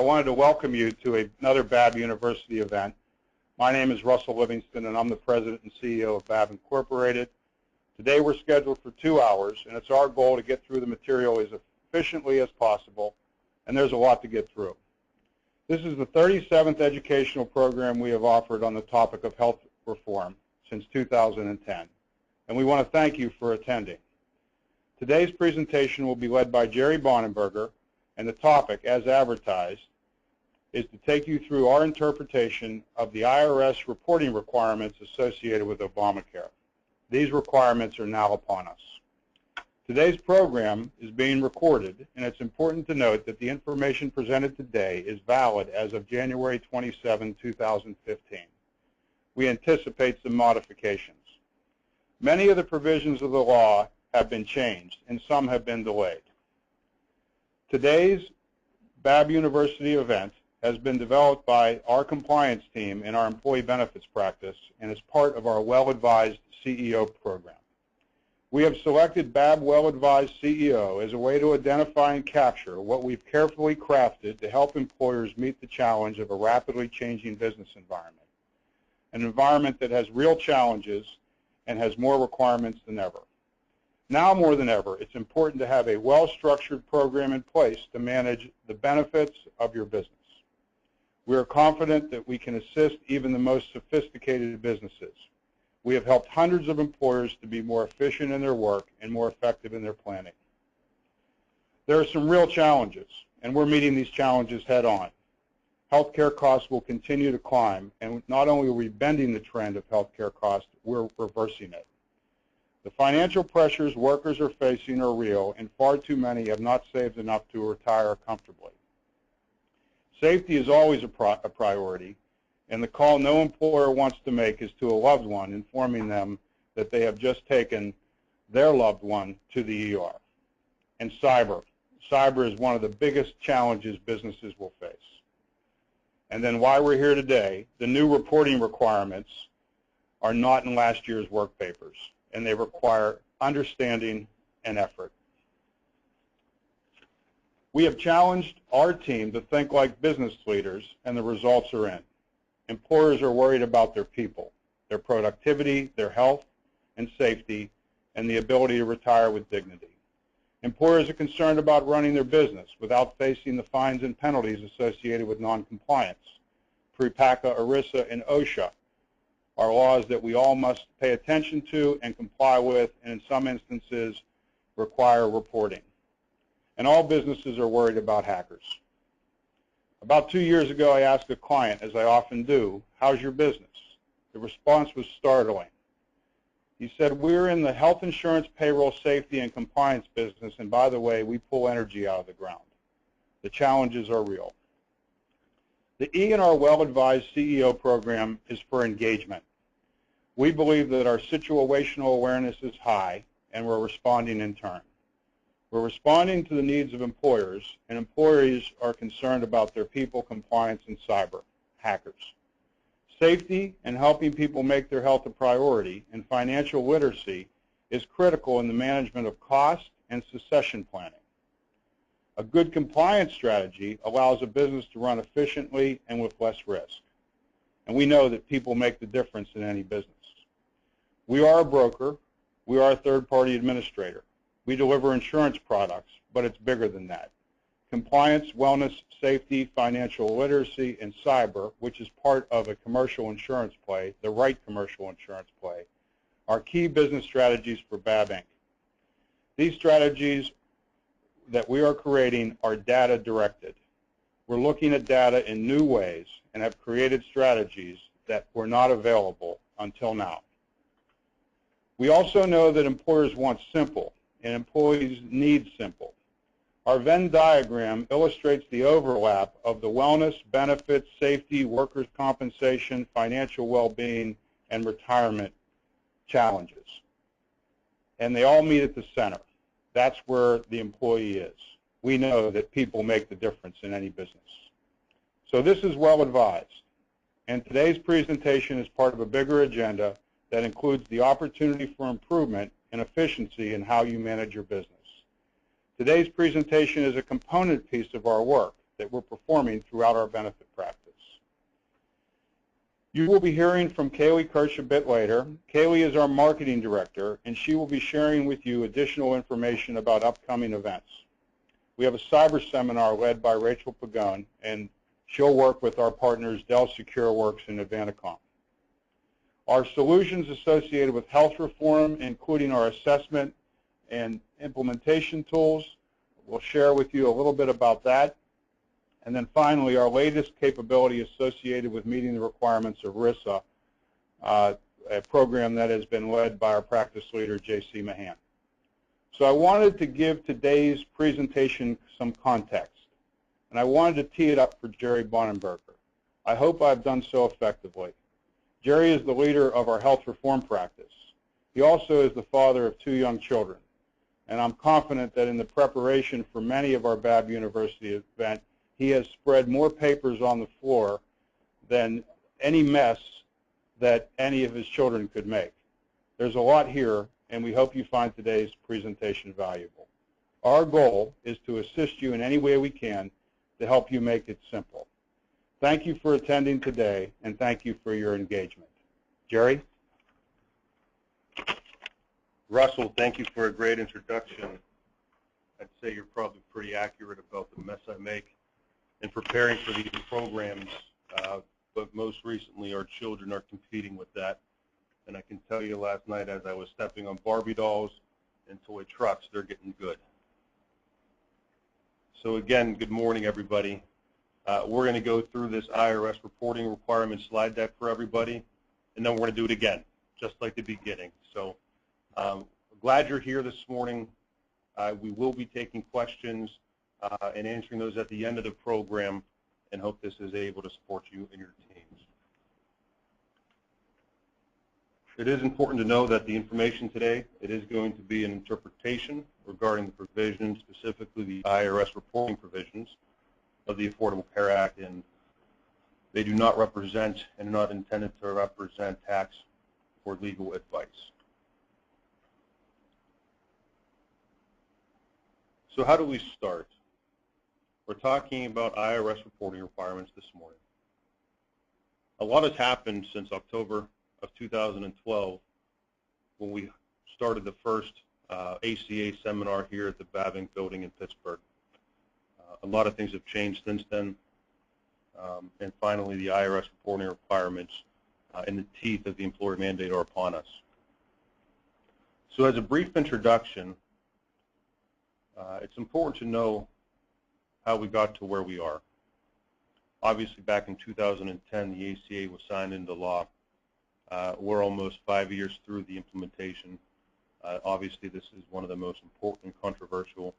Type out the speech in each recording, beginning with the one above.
I wanted to welcome you to another BAB University event. My name is Russell Livingston, and I'm the President and CEO of BAB Incorporated. Today we're scheduled for 2 hours, and it's our goal to get through the material as efficiently as possible, and there's a lot to get through. This is the 37th educational program we have offered on the topic of health reform since 2010, and we want to thank you for attending. Today's presentation will be led by Jerry Bonenberger, and the topic, as advertised, is to take you through our interpretation of the IRS reporting requirements associated with Obamacare. These requirements are now upon us. Today's program is being recorded, and it's important to note that the information presented today is valid as of January 27, 2015. We anticipate some modifications. Many of the provisions of the law have been changed, and some have been delayed. Today's BAB University event has been developed by our compliance team in our employee benefits practice and is part of our Well-Advised CEO program. We have selected BAB Well-Advised CEO as a way to identify and capture what we've carefully crafted to help employers meet the challenge of a rapidly changing business environment, an environment that has real challenges and has more requirements than ever. Now more than ever, it's important to have a well-structured program in place to manage the benefits of your business. We are confident that we can assist even the most sophisticated businesses. We have helped hundreds of employers to be more efficient in their work and more effective in their planning. There are some real challenges, and we're meeting these challenges head-on. Healthcare costs will continue to climb, and not only are we bending the trend of healthcare costs, we're reversing it. The financial pressures workers are facing are real, and far too many have not saved enough to retire comfortably. Safety is always a priority, and the call no employer wants to make is to a loved one, informing them that they have just taken their loved one to the ER. And cyber. Cyber is one of the biggest challenges businesses will face. And then why we're here today, the new reporting requirements are not in last year's work papers, and they require understanding and effort. We have challenged our team to think like business leaders, and the results are in. Employers are worried about their people, their productivity, their health and safety, and the ability to retire with dignity. Employers are concerned about running their business without facing the fines and penalties associated with noncompliance. PREPACA, ERISA, and OSHA are laws that we all must pay attention to and comply with, and in some instances require reporting. And all businesses are worried about hackers. About 2 years ago, I asked a client, as I often do, how's your business? The response was startling. He said, we're in the health insurance, payroll, safety, and compliance business, and by the way, we pull energy out of the ground. The challenges are real. The E in our Well-Advised CEO program is for engagement. We believe that our situational awareness is high, and we're responding in turn. We're responding to the needs of employers, and employees are concerned about their people, compliance, and cyber, hackers. Safety and helping people make their health a priority, and financial literacy is critical in the management of cost and succession planning. A good compliance strategy allows a business to run efficiently and with less risk. And we know that people make the difference in any business. We are a broker. We are a third-party administrator. We deliver insurance products, but it's bigger than that. Compliance, wellness, safety, financial literacy, and cyber, which is part of a commercial insurance play, the right commercial insurance play, are key business strategies for BAB Inc. These strategies that we are creating are data-directed. We're looking at data in new ways and have created strategies that were not available until now. We also know that employers want simple, and employees need simple. Our Venn diagram illustrates the overlap of the wellness, benefits, safety, workers' compensation, financial well-being, and retirement challenges. And they all meet at the center. That's where the employee is. We know that people make the difference in any business. So this is well advised. And today's presentation is part of a bigger agenda that includes the opportunity for improvement and efficiency in how you manage your business. Today's presentation is a component piece of our work, that we're performing throughout our benefit practice. You will be hearing from Kaylee Kirsch a bit later. Kaylee is our marketing director, and she will be sharing with you additional information about upcoming events. We have a cyber seminar led by Rachel Pagone, and she'll work with our partners Dell SecureWorks and Advanticom. Our solutions associated with health reform, including our assessment and implementation tools, we'll share with you a little bit about that. And then finally, our latest capability associated with meeting the requirements of RISA, a program that has been led by our practice leader, J.C. Mahan. So I wanted to give today's presentation some context, and I wanted to tee it up for Jerry Bonenberger. I hope I've done so effectively. Jerry is the leader of our health reform practice. He also is the father of 2 young children, and I'm confident that in the preparation for many of our BAB University events, he has spread more papers on the floor than any mess that any of his children could make. There's a lot here, and we hope you find today's presentation valuable. Our goal is to assist you in any way we can to help you make it simple. Thank you for attending today, and thank you for your engagement. Jerry? Russell, thank you for a great introduction. I'd say you're probably pretty accurate about the mess I make in preparing for these programs, but most recently our children are competing with that. And I can tell you last night as I was stepping on Barbie dolls and toy trucks, they're getting good. So again, good morning everybody. We're going to go through this IRS reporting requirements slide deck for everybody, and then we're going to do it again, just like the beginning. So glad you're here this morning. We will be taking questions and answering those at the end of the program, and hope this is able to support you and your teams. It is important to know that the information today, it is going to be an interpretation regarding the provisions, specifically the IRS reporting provisions of the Affordable Care Act, and they do not represent and are not intended to represent tax or legal advice. So how do we start? We're talking about IRS reporting requirements this morning. A lot has happened since October of 2012 when we started the first ACA seminar here at the Babing building in Pittsburgh. A lot of things have changed since then, and finally the IRS reporting requirements in the teeth of the employer mandate are upon us. So as a brief introduction, it's important to know how we got to where we are. Obviously, back in 2010, the ACA was signed into law. We're almost 5 years through the implementation. Obviously, this is one of the most important and controversial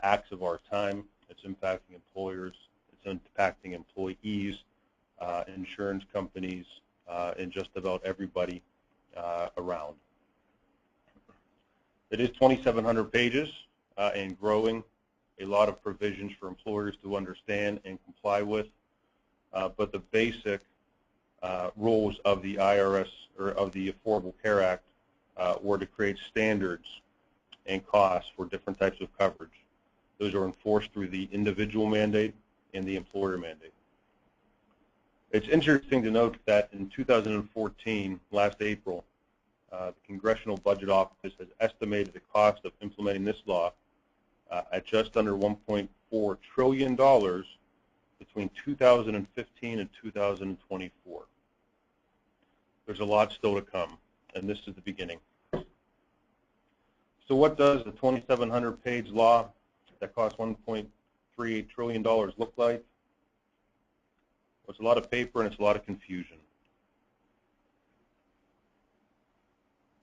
acts of our time. It's impacting employers, it's impacting employees, insurance companies, and just about everybody around. It is 2,700 pages and growing. A lot of provisions for employers to understand and comply with, but the basic rules of the IRS or of the Affordable Care Act were to create standards and costs for different types of coverage. Those are enforced through the individual mandate and the employer mandate. It's interesting to note that in 2014, last April, the Congressional Budget Office has estimated the cost of implementing this law at just under $1.4 trillion between 2015 and 2024. There's a lot still to come, and this is the beginning. So what does the 2,700-page law that costs $1.38 trillion look like? Well, it's a lot of paper and it's a lot of confusion.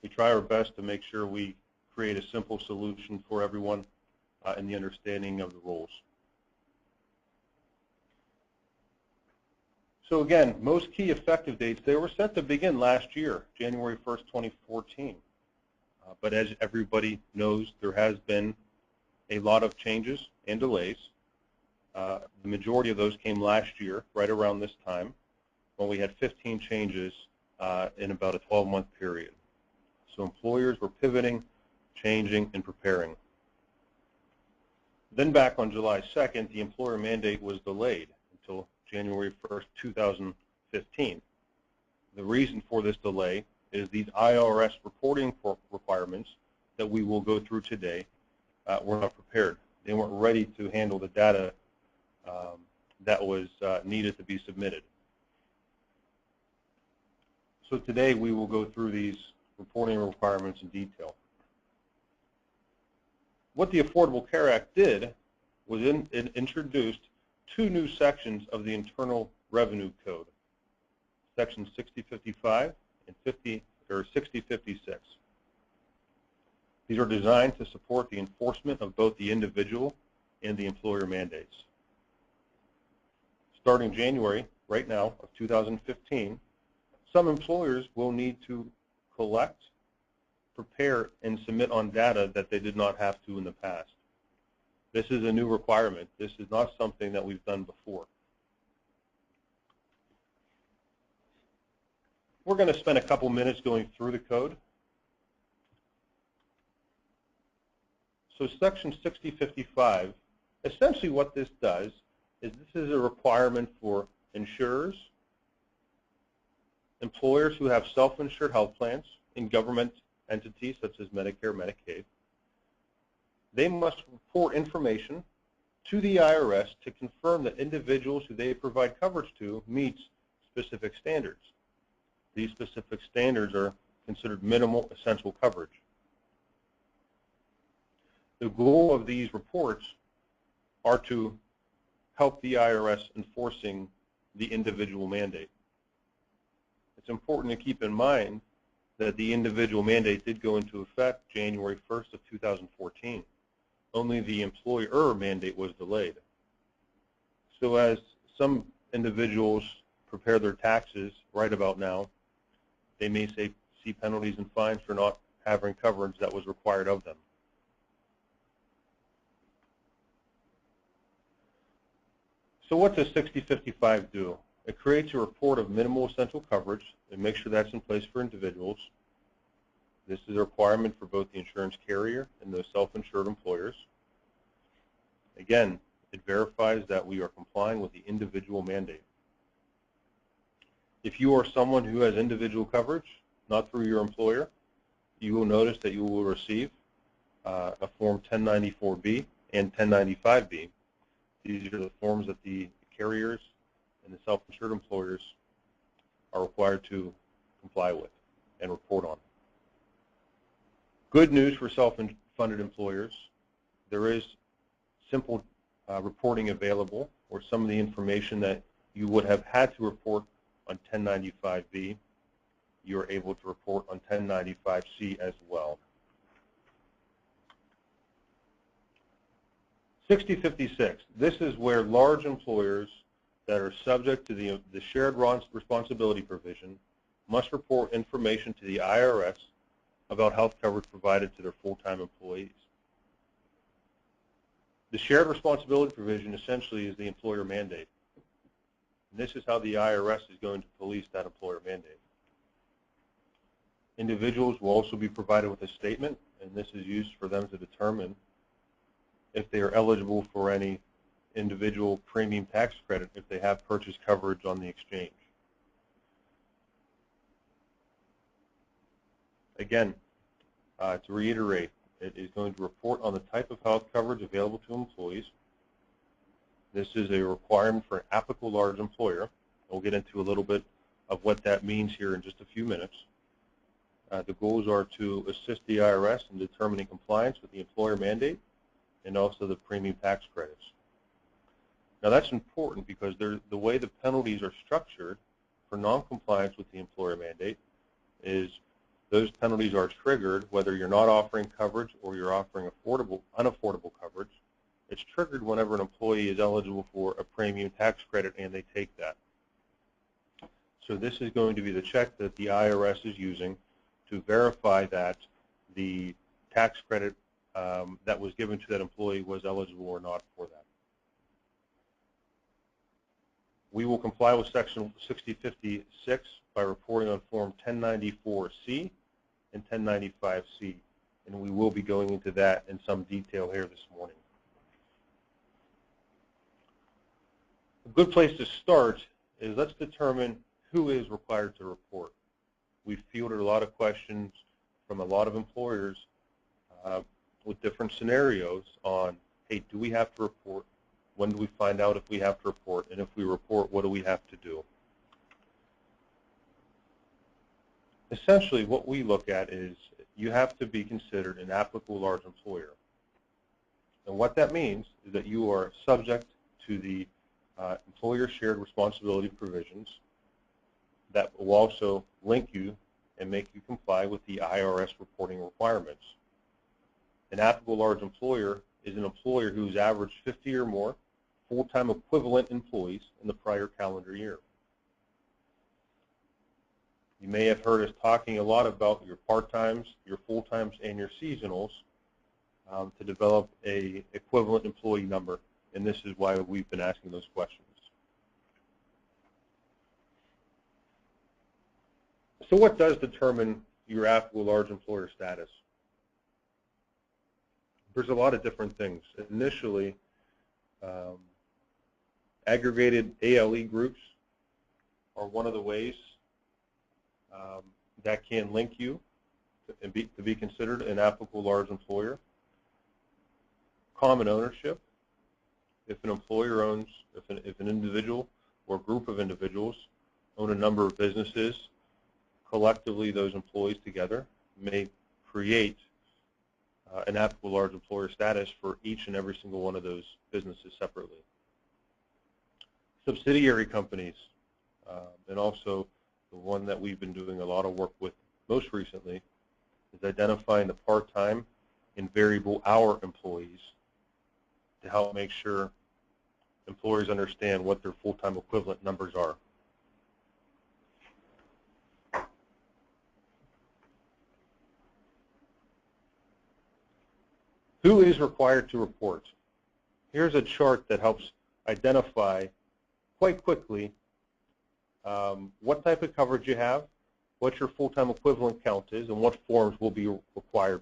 We try our best to make sure we create a simple solution for everyone in the understanding of the rules. So again, most key effective dates, they were set to begin last year, January 1st, 2014. But as everybody knows, there has been a lot of changes and delays. The majority of those came last year, right around this time, when we had 15 changes in about a 12-month period. So employers were pivoting, changing, and preparing. Then back on July 2nd, the employer mandate was delayed until January 1st, 2015. The reason for this delay is these IRS reporting requirements that we will go through today were not prepared. They weren't ready to handle the data that was needed to be submitted. So today we will go through these reporting requirements in detail. What the Affordable Care Act did was it introduced two new sections of the Internal Revenue Code, Section 6055 and 6056. These are designed to support the enforcement of both the individual and the employer mandates. Starting January, right now, of 2015, some employers will need to collect, prepare, and submit on data that they did not have to in the past. This is a new requirement. This is not something that we've done before. We're going to spend a couple minutes going through the code. So Section 6055, essentially what this does is this is a requirement for insurers, employers who have self-insured health plans in government entities such as Medicare, Medicaid. They must report information to the IRS to confirm that individuals who they provide coverage to meets specific standards. These specific standards are considered minimal essential coverage. The goal of these reports are to help the IRS enforcing the individual mandate. It's important to keep in mind that the individual mandate did go into effect January 1st of 2014. Only the employer mandate was delayed. So as some individuals prepare their taxes right about now, they may see penalties and fines for not having coverage that was required of them. So what does 6055 do? It creates a report of minimal essential coverage and makes sure that's in place for individuals. This is a requirement for both the insurance carrier and the self-insured employers. Again, it verifies that we are complying with the individual mandate. If you are someone who has individual coverage, not through your employer, you will notice that you will receive a Form 1094B and 1095B. These are the forms that the carriers and the self-insured employers are required to comply with and report on. Good news for self-funded employers, there is simple reporting available, or some of the information that you would have had to report on 1095B, you are able to report on 1095C as well. 6056, this is where large employers that are subject to the shared responsibility provision must report information to the IRS about health coverage provided to their full-time employees. The shared responsibility provision essentially is the employer mandate. And this is how the IRS is going to police that employer mandate. Individuals will also be provided with a statement, and this is used for them to determine if they are eligible for any individual premium tax credit if they have purchased coverage on the exchange. Again, to reiterate, it is going to report on the type of health coverage available to employees. This is a requirement for an applicable large employer. We'll get into a little bit of what that means here in just a few minutes. The goals are to assist the IRS in determining compliance with the employer mandate and also the premium tax credits. Now that's important because the way the penalties are structured for noncompliance with the employer mandate is those penalties are triggered whether you're not offering coverage or you're offering unaffordable coverage. It's triggered whenever an employee is eligible for a premium tax credit and they take that. So this is going to be the check that the IRS is using to verify that the tax credit that was given to that employee was eligible or not for that. We will comply with Section 6056 by reporting on Form 1094C and 1095C, and we will be going into that in some detail here this morning. A good place to start is let's determine who is required to report. We've fielded a lot of questions from a lot of employers with different scenarios on, hey, do we have to report? When do we find out if we have to report? And if we report, what do we have to do? Essentially, what we look at is you have to be considered an applicable large employer. And what that means is that you are subject to the employer shared responsibility provisions that will also link you and make you comply with the IRS reporting requirements. An applicable large employer is an employer who's averaged 50 or more full-time equivalent employees in the prior calendar year. You may have heard us talking a lot about your part-times, your full-times, and your seasonals to develop a equivalent employee number, and this is why we've been asking those questions. So what does determine your applicable large employer status? There's a lot of different things. Initially, aggregated ALE groups are one of the ways that can link you to be considered an applicable large employer. Common ownership. If an employer owns, if an individual or group of individuals own a number of businesses, collectively those employees together may create an applicable large employer status for each and every single one of those businesses separately. Subsidiary companies, and also the one that we've been doing a lot of work with most recently is identifying the part-time and variable hour employees to help make sure employers understand what their full-time equivalent numbers are. Who is required to report? Here's a chart that helps identify quite quickly what type of coverage you have, what your full-time equivalent count is, and what forms will be required.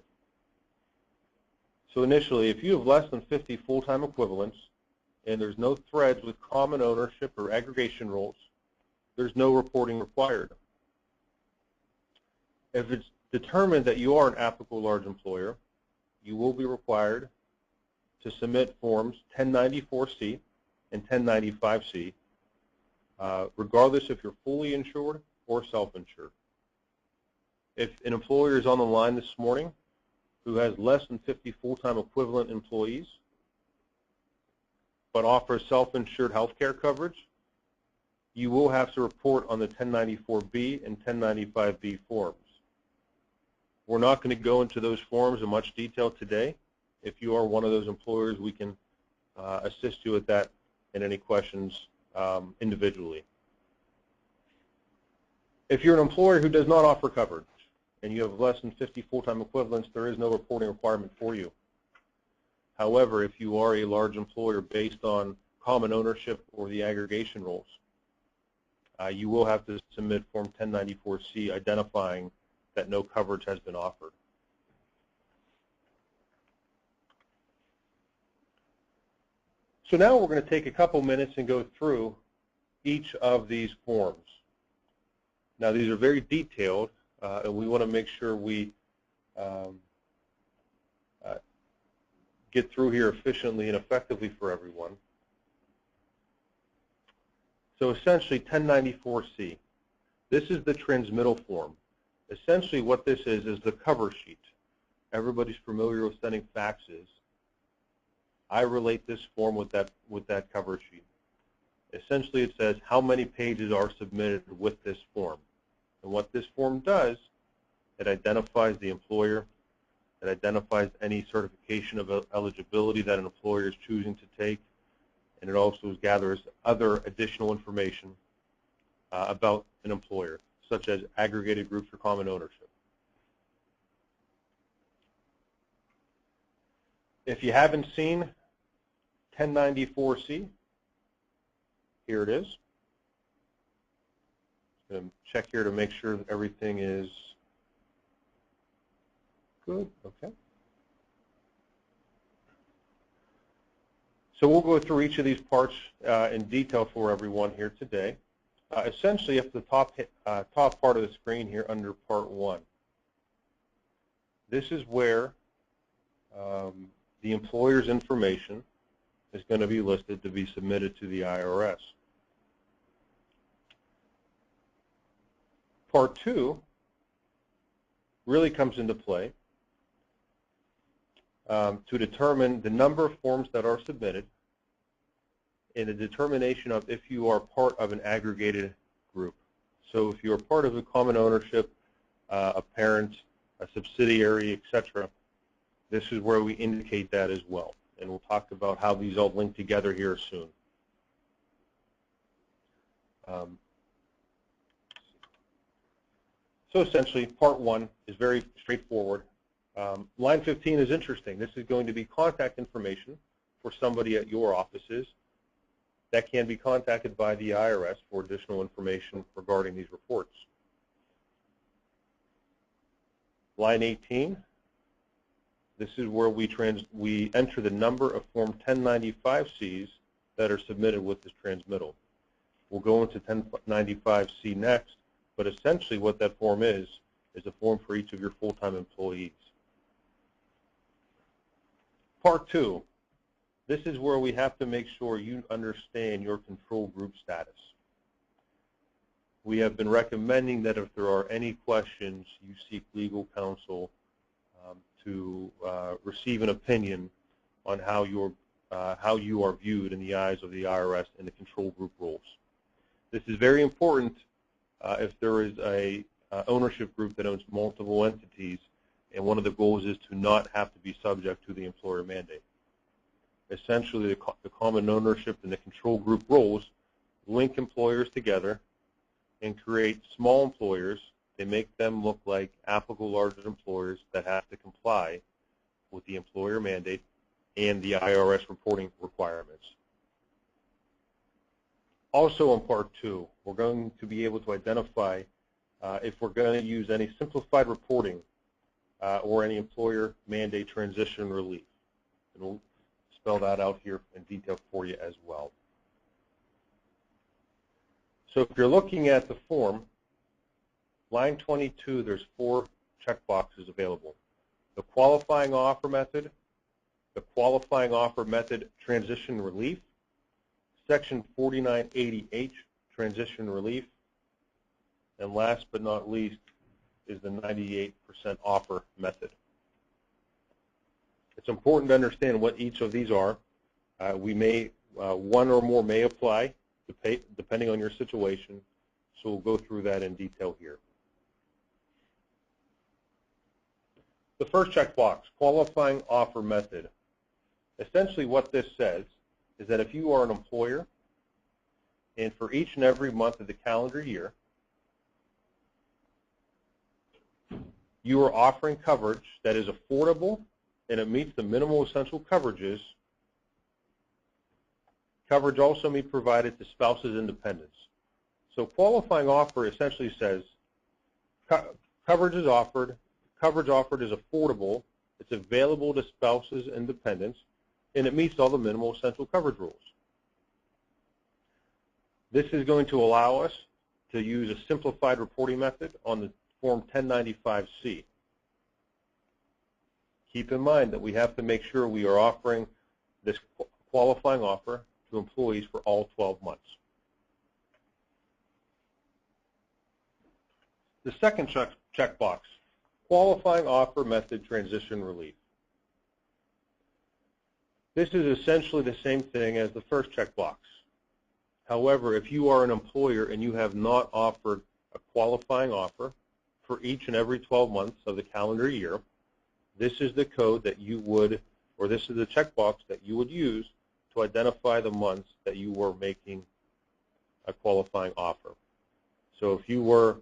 So initially, if you have less than 50 full-time equivalents and there's no threads with common ownership or aggregation roles, there's no reporting required. If it's determined that you are an applicable large employer, you will be required to submit forms 1094C and 1095C, regardless if you're fully insured or self-insured. If an employer is on the line this morning who has less than 50 full-time equivalent employees but offers self-insured health care coverage, you will have to report on the 1094B and 1095B forms. We're not going to go into those forms in much detail today. If you are one of those employers, we can assist you with that and any questions individually. If you're an employer who does not offer coverage and you have less than 50 full-time equivalents, there is no reporting requirement for you. However, if you are a large employer based on common ownership or the aggregation roles, you will have to submit Form 1094C identifying that no coverage has been offered. So now we're going to take a couple minutes and go through each of these forms. Now these are very detailed, and we want to make sure we get through here efficiently and effectively for everyone. So essentially 1094C, this is the transmittal form. Essentially what this is the cover sheet. Everybody's familiar with sending faxes. I relate this form with that cover sheet. Essentially it says how many pages are submitted with this form. And what this form does, it identifies the employer, it identifies any certification of eligibility that an employer is choosing to take, and it also gathers other additional information about an employer, such as aggregated groups or common ownership. If you haven't seen 1094C, here it is. I'm going to check here to make sure that everything is good. Okay. So we'll go through each of these parts in detail for everyone here today. Essentially, at the top part of the screen here under Part 1, this is where the employer's information is going to be listed to be submitted to the IRS. Part 2 really comes into play to determine the number of forms that are submitted and a determination of if you are part of an aggregated group. So if you're part of a common ownership, a parent, a subsidiary, etc., this is where we indicate that as well. And we'll talk about how these all link together here soon. So essentially, Part 1 is very straightforward. Line 15 is interesting. This is going to be contact information for somebody at your offices that can be contacted by the IRS for additional information regarding these reports. Line 18, this is where we enter the number of Form 1095-Cs that are submitted with this transmittal. We'll go into 1095-C next, but essentially what that form is a form for each of your full-time employees. Part 2, this is where we have to make sure you understand your control group status. We have been recommending that if there are any questions, you seek legal counsel to receive an opinion on how you are viewed in the eyes of the IRS and the control group rules. This is very important if there is a ownership group that owns multiple entities, and one of the goals is to not have to be subject to the employer mandate. Essentially, the common ownership and the control group roles link employers together and create small employers. They make them look like applicable large employers that have to comply with the employer mandate and the IRS reporting requirements. Also in Part 2, we're going to be able to identify if we're going to use any simplified reporting or any employer mandate transition relief. And we'll spell that out here in detail for you as well. So if you're looking at the form, line 22, there's 4 checkboxes available. The qualifying offer method, the qualifying offer method transition relief, Section 4980H transition relief, and last but not least is the 98% offer method. It's important to understand what each of these are. One or more may apply depending on your situation, so we'll go through that in detail here. The first checkbox, qualifying offer method. Essentially what this says is that if you are an employer and for each and every month of the calendar year, you are offering coverage that is affordable and it meets the minimal essential coverages, coverage also may be provided to spouses and dependents. So qualifying offer essentially says coverage offered is affordable, it's available to spouses and dependents, and it meets all the minimal essential coverage rules. This is going to allow us to use a simplified reporting method on the Form 1095-C. Keep in mind that we have to make sure we are offering this qualifying offer to employees for all 12 months. The second checkbox, qualifying offer method transition relief. This is essentially the same thing as the first checkbox. However, if you are an employer and you have not offered a qualifying offer for each and every 12 months of the calendar year, this is the code that you would, or this is the checkbox that you would use to identify the months that you were making a qualifying offer. So if you were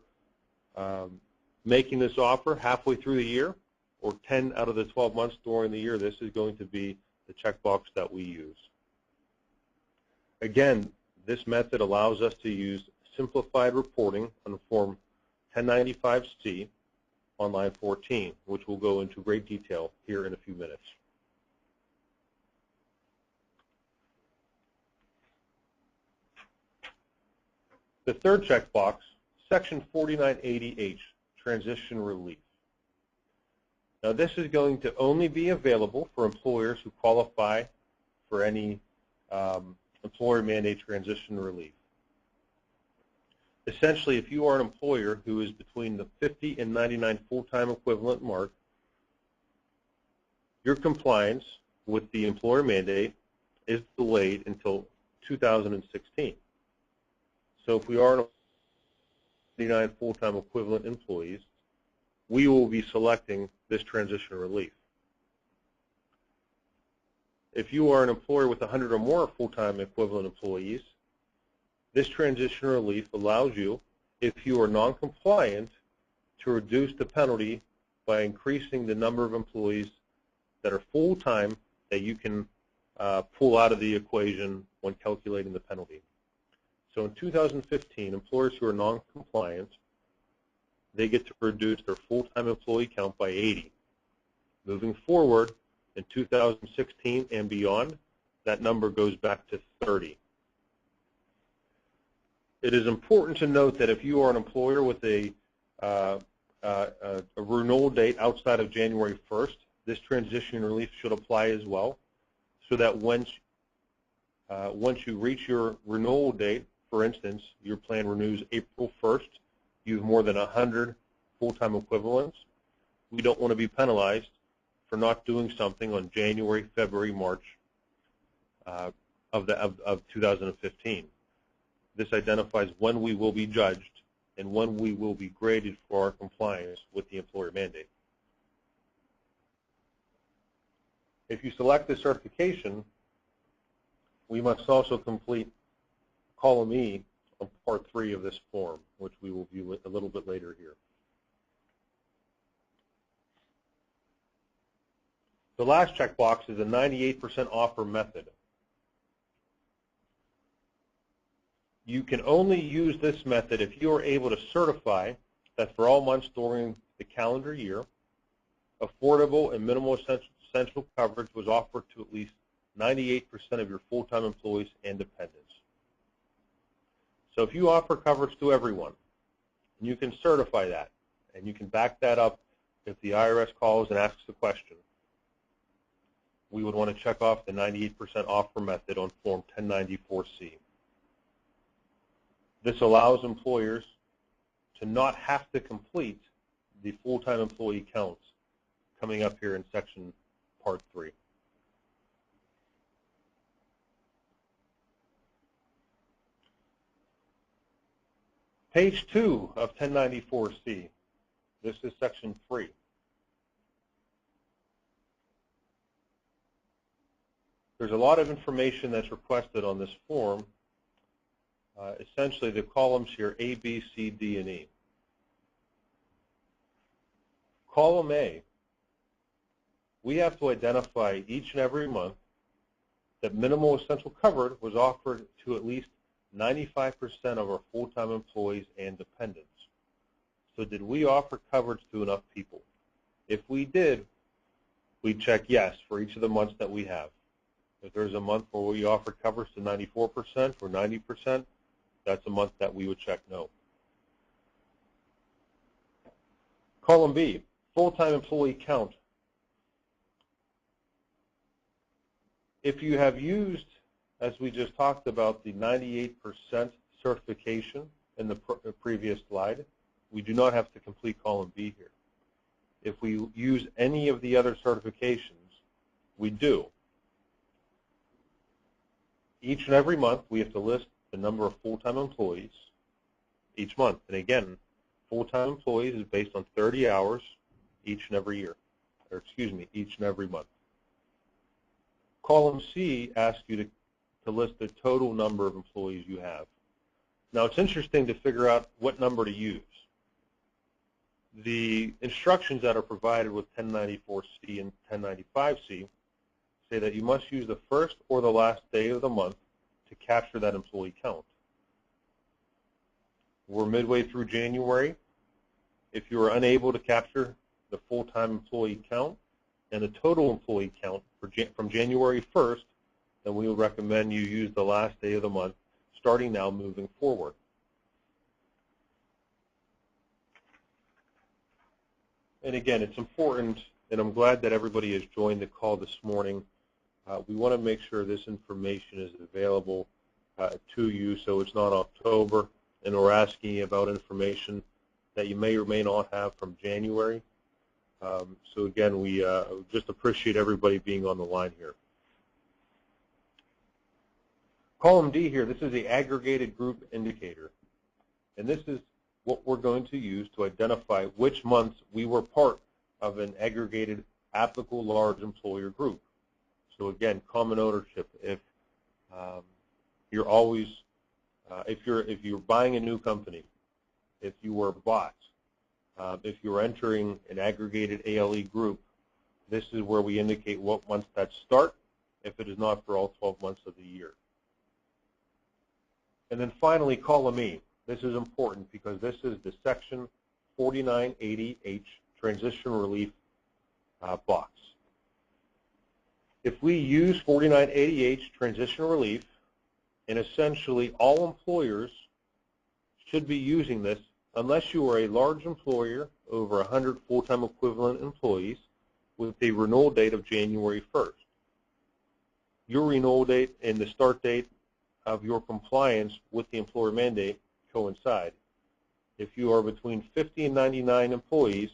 making this offer halfway through the year or 10 out of the 12 months during the year, this is going to be the checkbox that we use. Again, this method allows us to use simplified reporting on Form 1095-C on line 14, which we'll go into great detail here in a few minutes. The third checkbox, Section 4980H, Transition Relief. Now this is going to only be available for employers who qualify for any employer mandate transition relief. Essentially, if you are an employer who is between the 50 and 99 full-time equivalent mark, your compliance with the employer mandate is delayed until 2016. So if we are 99 full-time equivalent employees, we will be selecting this transition relief. If you are an employer with 100 or more full-time equivalent employees, this transition relief allows you, if you are non-compliant, to reduce the penalty by increasing the number of employees that are full-time that you can pull out of the equation when calculating the penalty. So in 2015, employers who are non-compliant, they get to reduce their full-time employee count by 80. Moving forward, in 2016 and beyond, that number goes back to 30. It is important to note that if you are an employer with a renewal date outside of January 1st, this transition relief should apply as well, so that once you reach your renewal date, for instance, your plan renews April 1st, you have more than 100 full-time equivalents, we don't want to be penalized for not doing something on January, February, March of 2015. This identifies when we will be judged and when we will be graded for our compliance with the employer mandate. If you select this certification, we must also complete column E on part 3 of this form, which we will view a little bit later here. The last checkbox is a 98% offer method. You can only use this method if you are able to certify that for all months during the calendar year, affordable and minimal essential coverage was offered to at least 98% of your full-time employees and dependents. So if you offer coverage to everyone, you can certify that, and you can back that up if the IRS calls and asks the question. We would want to check off the 98% offer method on Form 1094C. This allows employers to not have to complete the full-time employee counts coming up here in section part 3. Page 2 of 1094C, this is section 3. There's a lot of information that's requested on this form. Essentially, the columns here, A, B, C, D, and E. Column A, we have to identify each and every month that minimal essential coverage was offered to at least 95% of our full-time employees and dependents. So did we offer coverage to enough people? If we did, we'd check yes for each of the months that we have. If there's a month where we offer coverage to 94% or 90%, that's a month that we would check no. Column B, full-time employee count. If you have used, as we just talked about, the 98% certification in the previous slide, we do not have to complete column B here. If we use any of the other certifications, we do. Each and every month, we have to list the number of full-time employees each month. And again, full-time employees is based on 30 hours each and every year, or excuse me, each and every month. Column C asks you to list the total number of employees you have. Now, it's interesting to figure out what number to use. The instructions that are provided with 1094C and 1095C say that you must use the first or the last day of the month to capture that employee count. We're midway through January. If you are unable to capture the full-time employee count and the total employee count from January 1st, then we would recommend you use the last day of the month, starting now moving forward. And again, it's important, and I'm glad that everybody has joined the call this morning. We want to make sure this information is available to you, so it's not October and we're asking you about information that you may or may not have from January. So again, we just appreciate everybody being on the line here. Column D here, this is the aggregated group indicator. And this is what we're going to use to identify which months we were part of an aggregated applicable large employer group. So again, common ownership. If you're always, if you're buying a new company, if you were bought, if you're entering an aggregated ALE group, this is where we indicate what months that start, if it is not for all 12 months of the year. And then finally, column E. This is important because this is the section 4980H transition relief box. If we use 4980H transition relief, and essentially all employers should be using this unless you are a large employer over 100 full-time equivalent employees with a renewal date of January 1st. Your renewal date and the start date of your compliance with the employer mandate coincide. If you are between 50 and 99 employees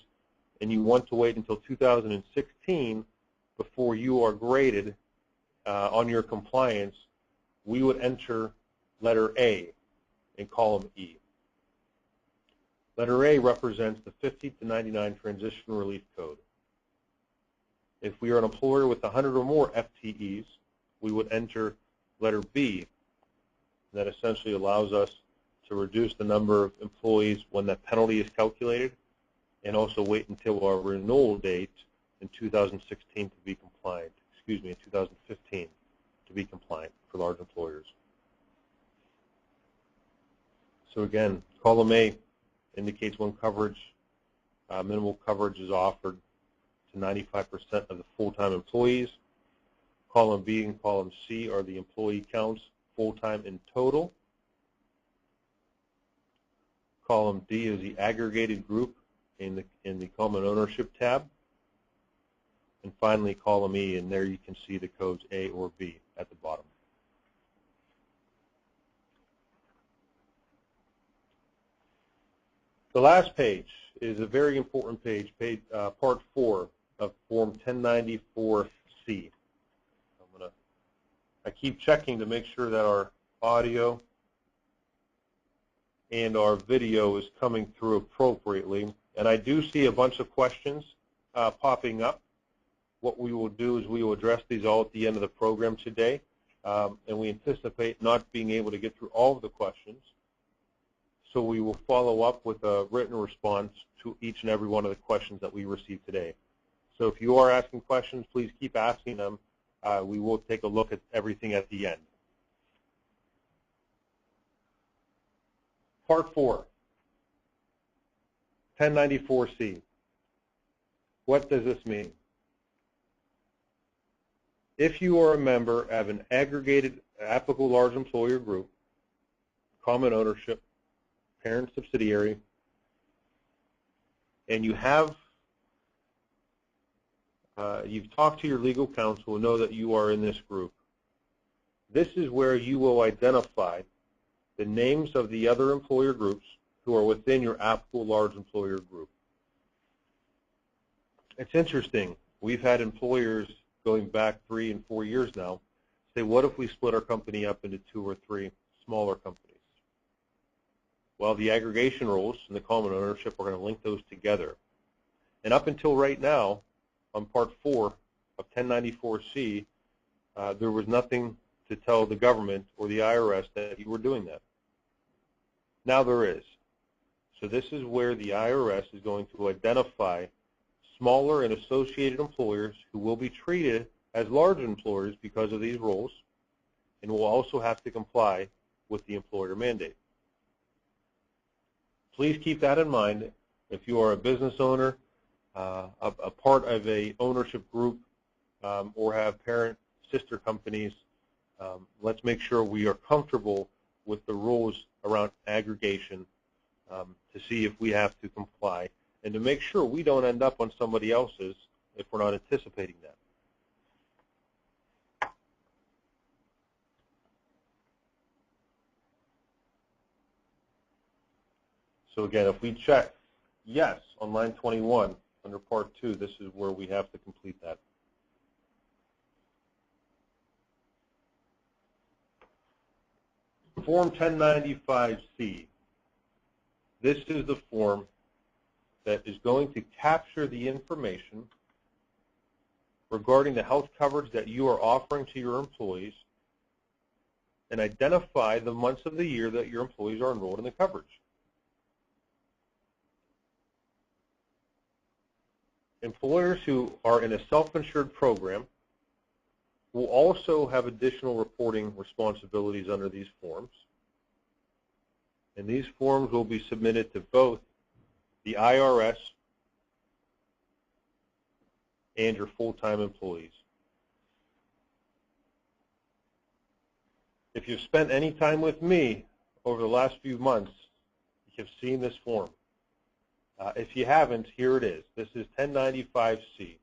and you want to wait until 2016 before you are graded on your compliance, we would enter letter A in column E. Letter A represents the 50 to 99 transition relief code. If we are an employer with 100 or more FTEs, we would enter letter B. That essentially allows us to reduce the number of employees when that penalty is calculated, and also wait until our renewal date in 2016 to be compliant, excuse me, in 2015 to be compliant for large employers. So again, column A indicates when coverage, minimal coverage is offered to 95% of the full-time employees. Column B and column C are the employee counts, full-time in total. Column D is the aggregated group in the common ownership tab. And finally, column E, and there you can see the codes A or B at the bottom. The last page is a very important page, part 4 of Form 1094C. I keep checking to make sure that our audio and our video is coming through appropriately. And I do see a bunch of questions popping up. What we will do is we will address these all at the end of the program today. And we anticipate not being able to get through all of the questions. So we will follow up with a written response to each and every one of the questions that we received today. So if you are asking questions, please keep asking them. We will take a look at everything at the end. Part 4, 1094C. What does this mean? If you are a member of an aggregated applicable large employer group, common ownership, parent subsidiary, and you have you've talked to your legal counsel and know that you are in this group, this is where you will identify the names of the other employer groups who are within your applicable large employer group. It's interesting. We've had employers going back 3 and 4 years now say, what if we split our company up into 2 or 3 smaller companies? Well, the aggregation rules and the common ownership are going to link those together. And up until right now, on Part 4 of 1094C, there was nothing to tell the government or the IRS that you were doing that. Now there is. So this is where the IRS is going to identify smaller and associated employers who will be treated as large employers because of these rules, and will also have to comply with the employer mandate. Please keep that in mind. If you are a business owner, a part of a ownership group, or have parent sister companies, let's make sure we are comfortable with the rules around aggregation to see if we have to comply. and to make sure we don't end up on somebody else's if we're not anticipating that. So again, if we check yes on line 21 under Part 2, this is where we have to complete that. Form 1095-C. This is the form that is going to capture the information regarding the health coverage that you are offering to your employees and identify the months of the year that your employees are enrolled in the coverage. Employers who are in a self-insured program will also have additional reporting responsibilities under these forms. And these forms will be submitted to both the IRS and your full-time employees. If you've spent any time with me over the last few months, you've seen this form. If you haven't, here it is. This is 1095-C.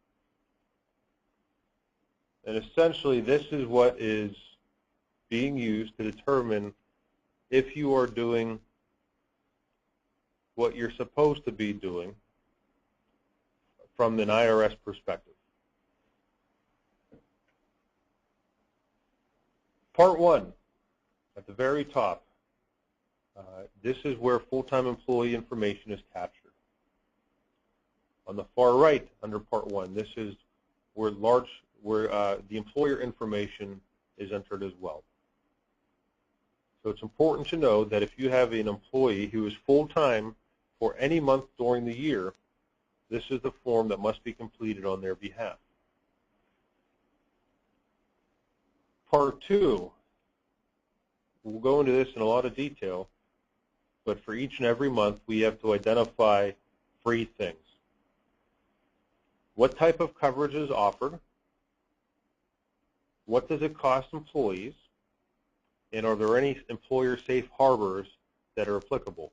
And essentially, this is what is being used to determine if you are doing what you're supposed to be doing from an IRS perspective. Part 1, at the very top, this is where full-time employee information is captured. On the far right, under Part 1, this is where the employer information is entered as well. So it's important to know that if you have an employee who is full-time for any month during the year, this is the form that must be completed on their behalf. Part 2, we'll go into this in a lot of detail, but for each and every month we have to identify 3 things. What type of coverage is offered? What does it cost employees? And are there any employer safe harbors that are applicable?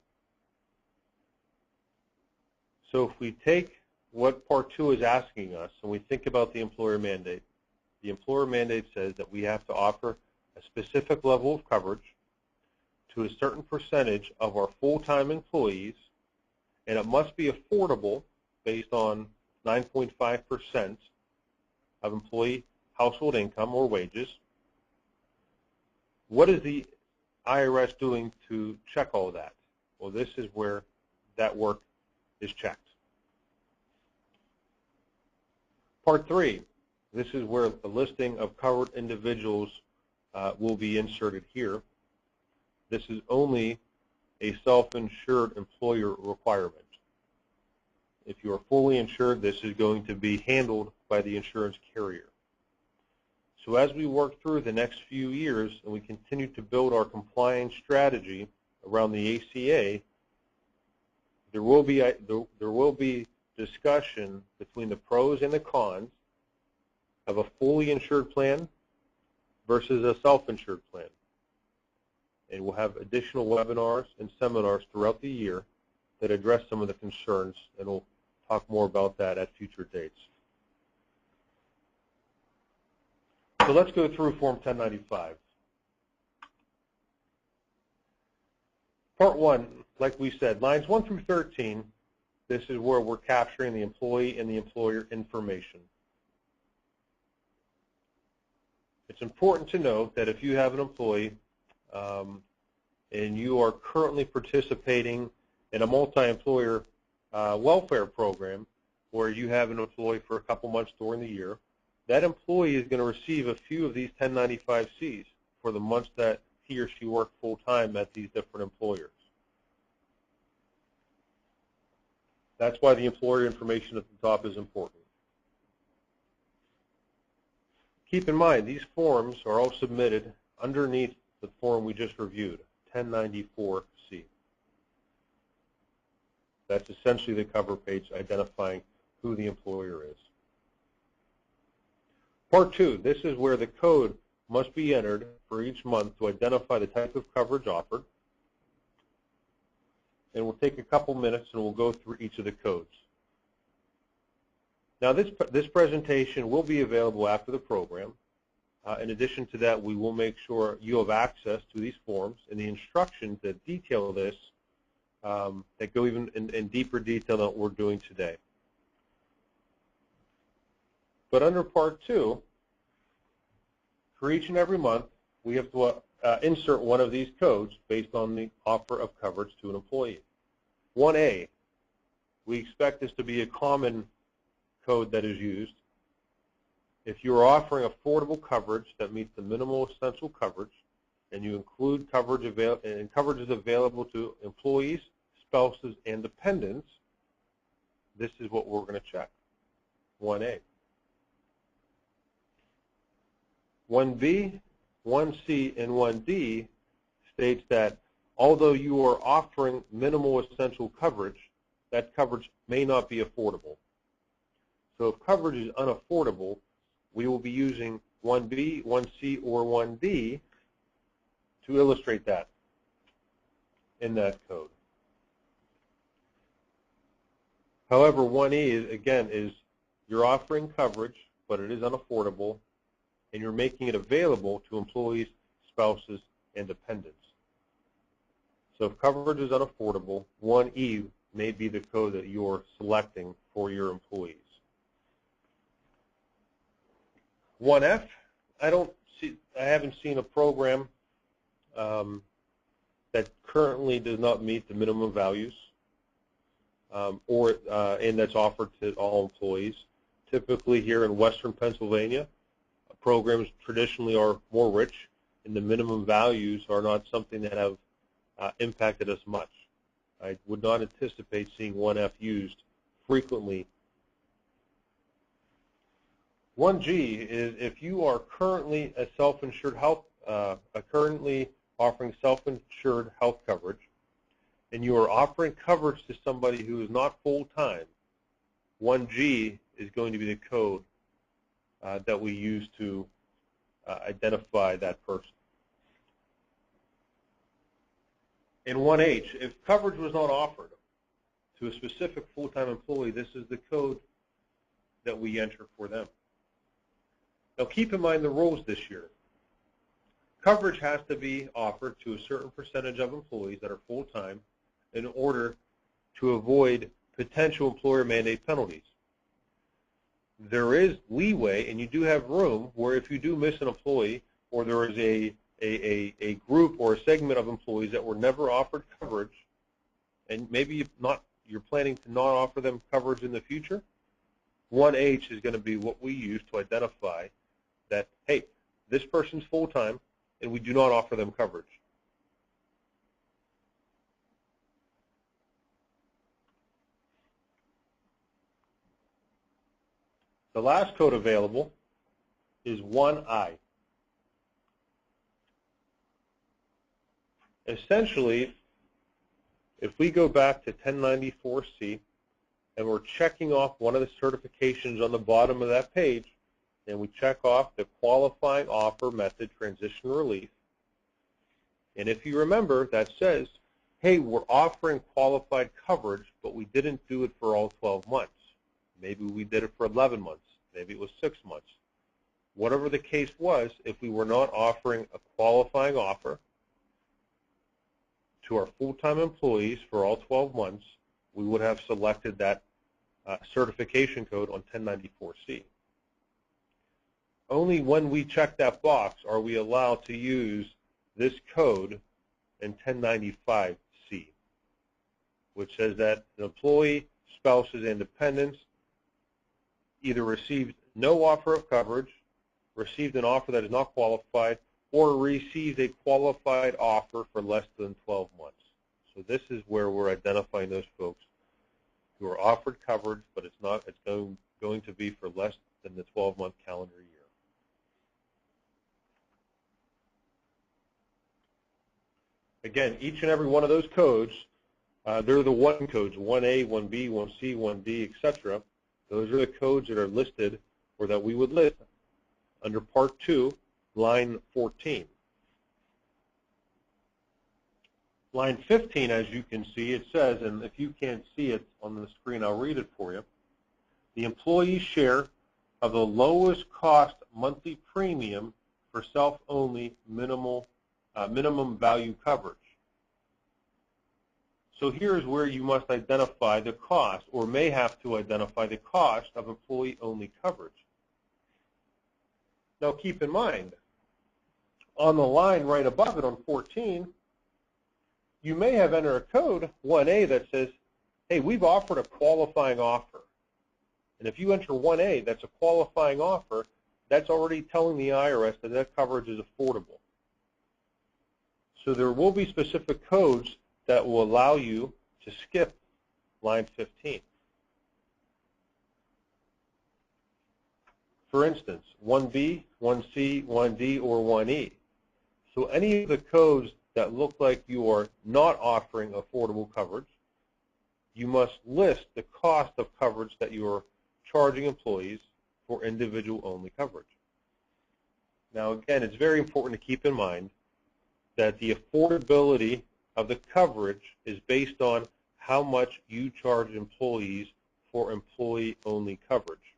So if we take what Part 2 is asking us and we think about the employer mandate says that we have to offer a specific level of coverage to a certain percentage of our full-time employees, and it must be affordable based on 9.5% of employee household income or wages. What is the IRS doing to check all of that? Well, this is where that work is checked. Part 3, this is where the listing of covered individuals will be inserted here. This is only a self-insured employer requirement. If you are fully insured, this is going to be handled by the insurance carrier. So as we work through the next few years and we continue to build our compliance strategy around the ACA, there will be discussion between the pros and the cons of a fully insured plan versus a self-insured plan. And we'll have additional webinars and seminars throughout the year that address some of the concerns, and we'll talk more about that at future dates. So let's go through Form 1095. Part 1, like we said, lines 1 through 13, this is where we're capturing the employee and the employer information. It's important to note that if you have an employee and you are currently participating in a multi-employer welfare program where you have an employee for a couple months during the year, that employee is going to receive a few of these 1095-Cs for the months that he or she worked full-time at these different employers. That's why the employer information at the top is important. Keep in mind, these forms are all submitted underneath the form we just reviewed, 1094-C. That's essentially the cover page identifying who the employer is. Part 2, this is where the code must be entered for each month to identify the type of coverage offered. and we'll take a couple minutes and we'll go through each of the codes. Now this presentation will be available after the program. In addition to that, we will make sure you have access to these forms and the instructions that detail this, that go even in deeper detail than what we're doing today. But under Part 2, for each and every month, we have to insert one of these codes based on the offer of coverage to an employee. 1A, we expect this to be a common code that is used. If you are offering affordable coverage that meets the minimal essential coverage, and you include coverage is available to employees, spouses, and dependents, this is what we're going to check. 1A. 1B, 1C, and 1D states that although you are offering minimal essential coverage, that coverage may not be affordable. So if coverage is unaffordable, we will be using 1B, 1C, or 1D to illustrate that in that code. However, 1E, again, is you're offering coverage, but it is unaffordable, and you're making it available to employees, spouses, and dependents. So if coverage is unaffordable, 1E may be the code that you're selecting for your employees. 1F, I haven't seen a program that currently does not meet the minimum values and that's offered to all employees. Typically here in Western Pennsylvania, programs traditionally are more rich, and the minimum values are not something that have impacted us much. I would not anticipate seeing 1F used frequently. 1G is if you are currently a self-insured health, currently offering self-insured health coverage, and you are offering coverage to somebody who is not full-time, 1G is going to be the code that we use to identify that person. In 1H, if coverage was not offered to a specific full-time employee, this is the code that we enter for them. Now keep in mind the rules this year. Coverage has to be offered to a certain percentage of employees that are full-time in order to avoid potential employer mandate penalties. There is leeway, and you do have room, where if you do miss an employee, or there is a group or a segment of employees that were never offered coverage, and maybe you're planning to not offer them coverage in the future, 1H is going to be what we use to identify that, hey, this person's full-time, and we do not offer them coverage. The last code available is 1I. Essentially, if we go back to 1094C and we're checking off one of the certifications on the bottom of that page, and we check off the qualifying offer method transition relief, and if you remember, that says, hey, we're offering qualified coverage, but we didn't do it for all 12 months. Maybe we did it for 11 months. Maybe it was 6 months. Whatever the case was, if we were not offering a qualifying offer to our full-time employees for all 12 months, we would have selected that certification code on 1094C. Only when we check that box are we allowed to use this code in 1095C, which says that an employee, spouses, and dependents either received no offer of coverage, received an offer that is not qualified, or received a qualified offer for less than 12 months. So this is where we're identifying those folks who are offered coverage, but it's going to be for less than the 12-month calendar year. Again, each and every one of those codes, they're the 1 codes, 1A, 1B, 1C, 1D, etc. Those are the codes that are listed, or that we would list, under Part 2, line 14. Line 15, as you can see, it says, and if you can't see it on the screen, I'll read it for you. The employee's share of the lowest cost monthly premium for self-only minimum value coverage. So here's where you must identify the cost, or may have to identify the cost of employee-only coverage. Now keep in mind, on the line right above it on 14, you may have entered a code 1A that says, hey, we've offered a qualifying offer. And if you enter 1A, that's a qualifying offer, that's already telling the IRS that that coverage is affordable. So there will be specific codes that will allow you to skip line 15. For instance, 1B, 1C, 1D, or 1E. So any of the codes that look like you are not offering affordable coverage, you must list the cost of coverage that you are charging employees for individual-only coverage. Now, again, it's very important to keep in mind that the affordability of the coverage is based on how much you charge employees for employee-only coverage.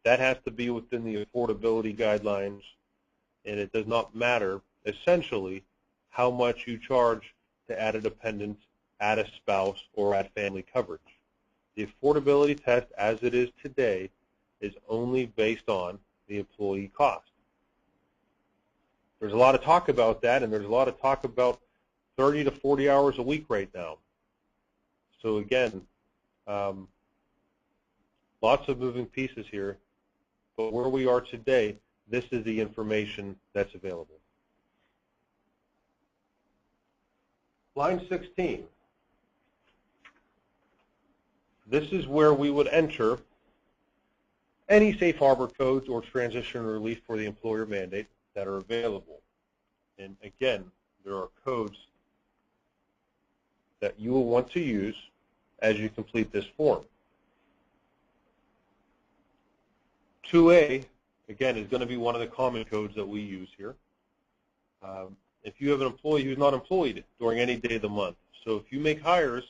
That has to be within the affordability guidelines, and it does not matter, essentially, how much you charge to add a dependent, add a spouse, or add family coverage. The affordability test, as it is today, is only based on the employee cost. There's a lot of talk about that, and there's a lot of talk about 30 to 40 hours a week right now. So again, lots of moving pieces here, but where we are today, this is the information that's available. Line 16. This is where we would enter any safe harbor codes or transition relief for the employer mandate that are available. And again, there are codes that you will want to use as you complete this form. 2A, again, is going to be one of the common codes that we use here. If you have an employee who's not employed during any day of the month, so if you make hires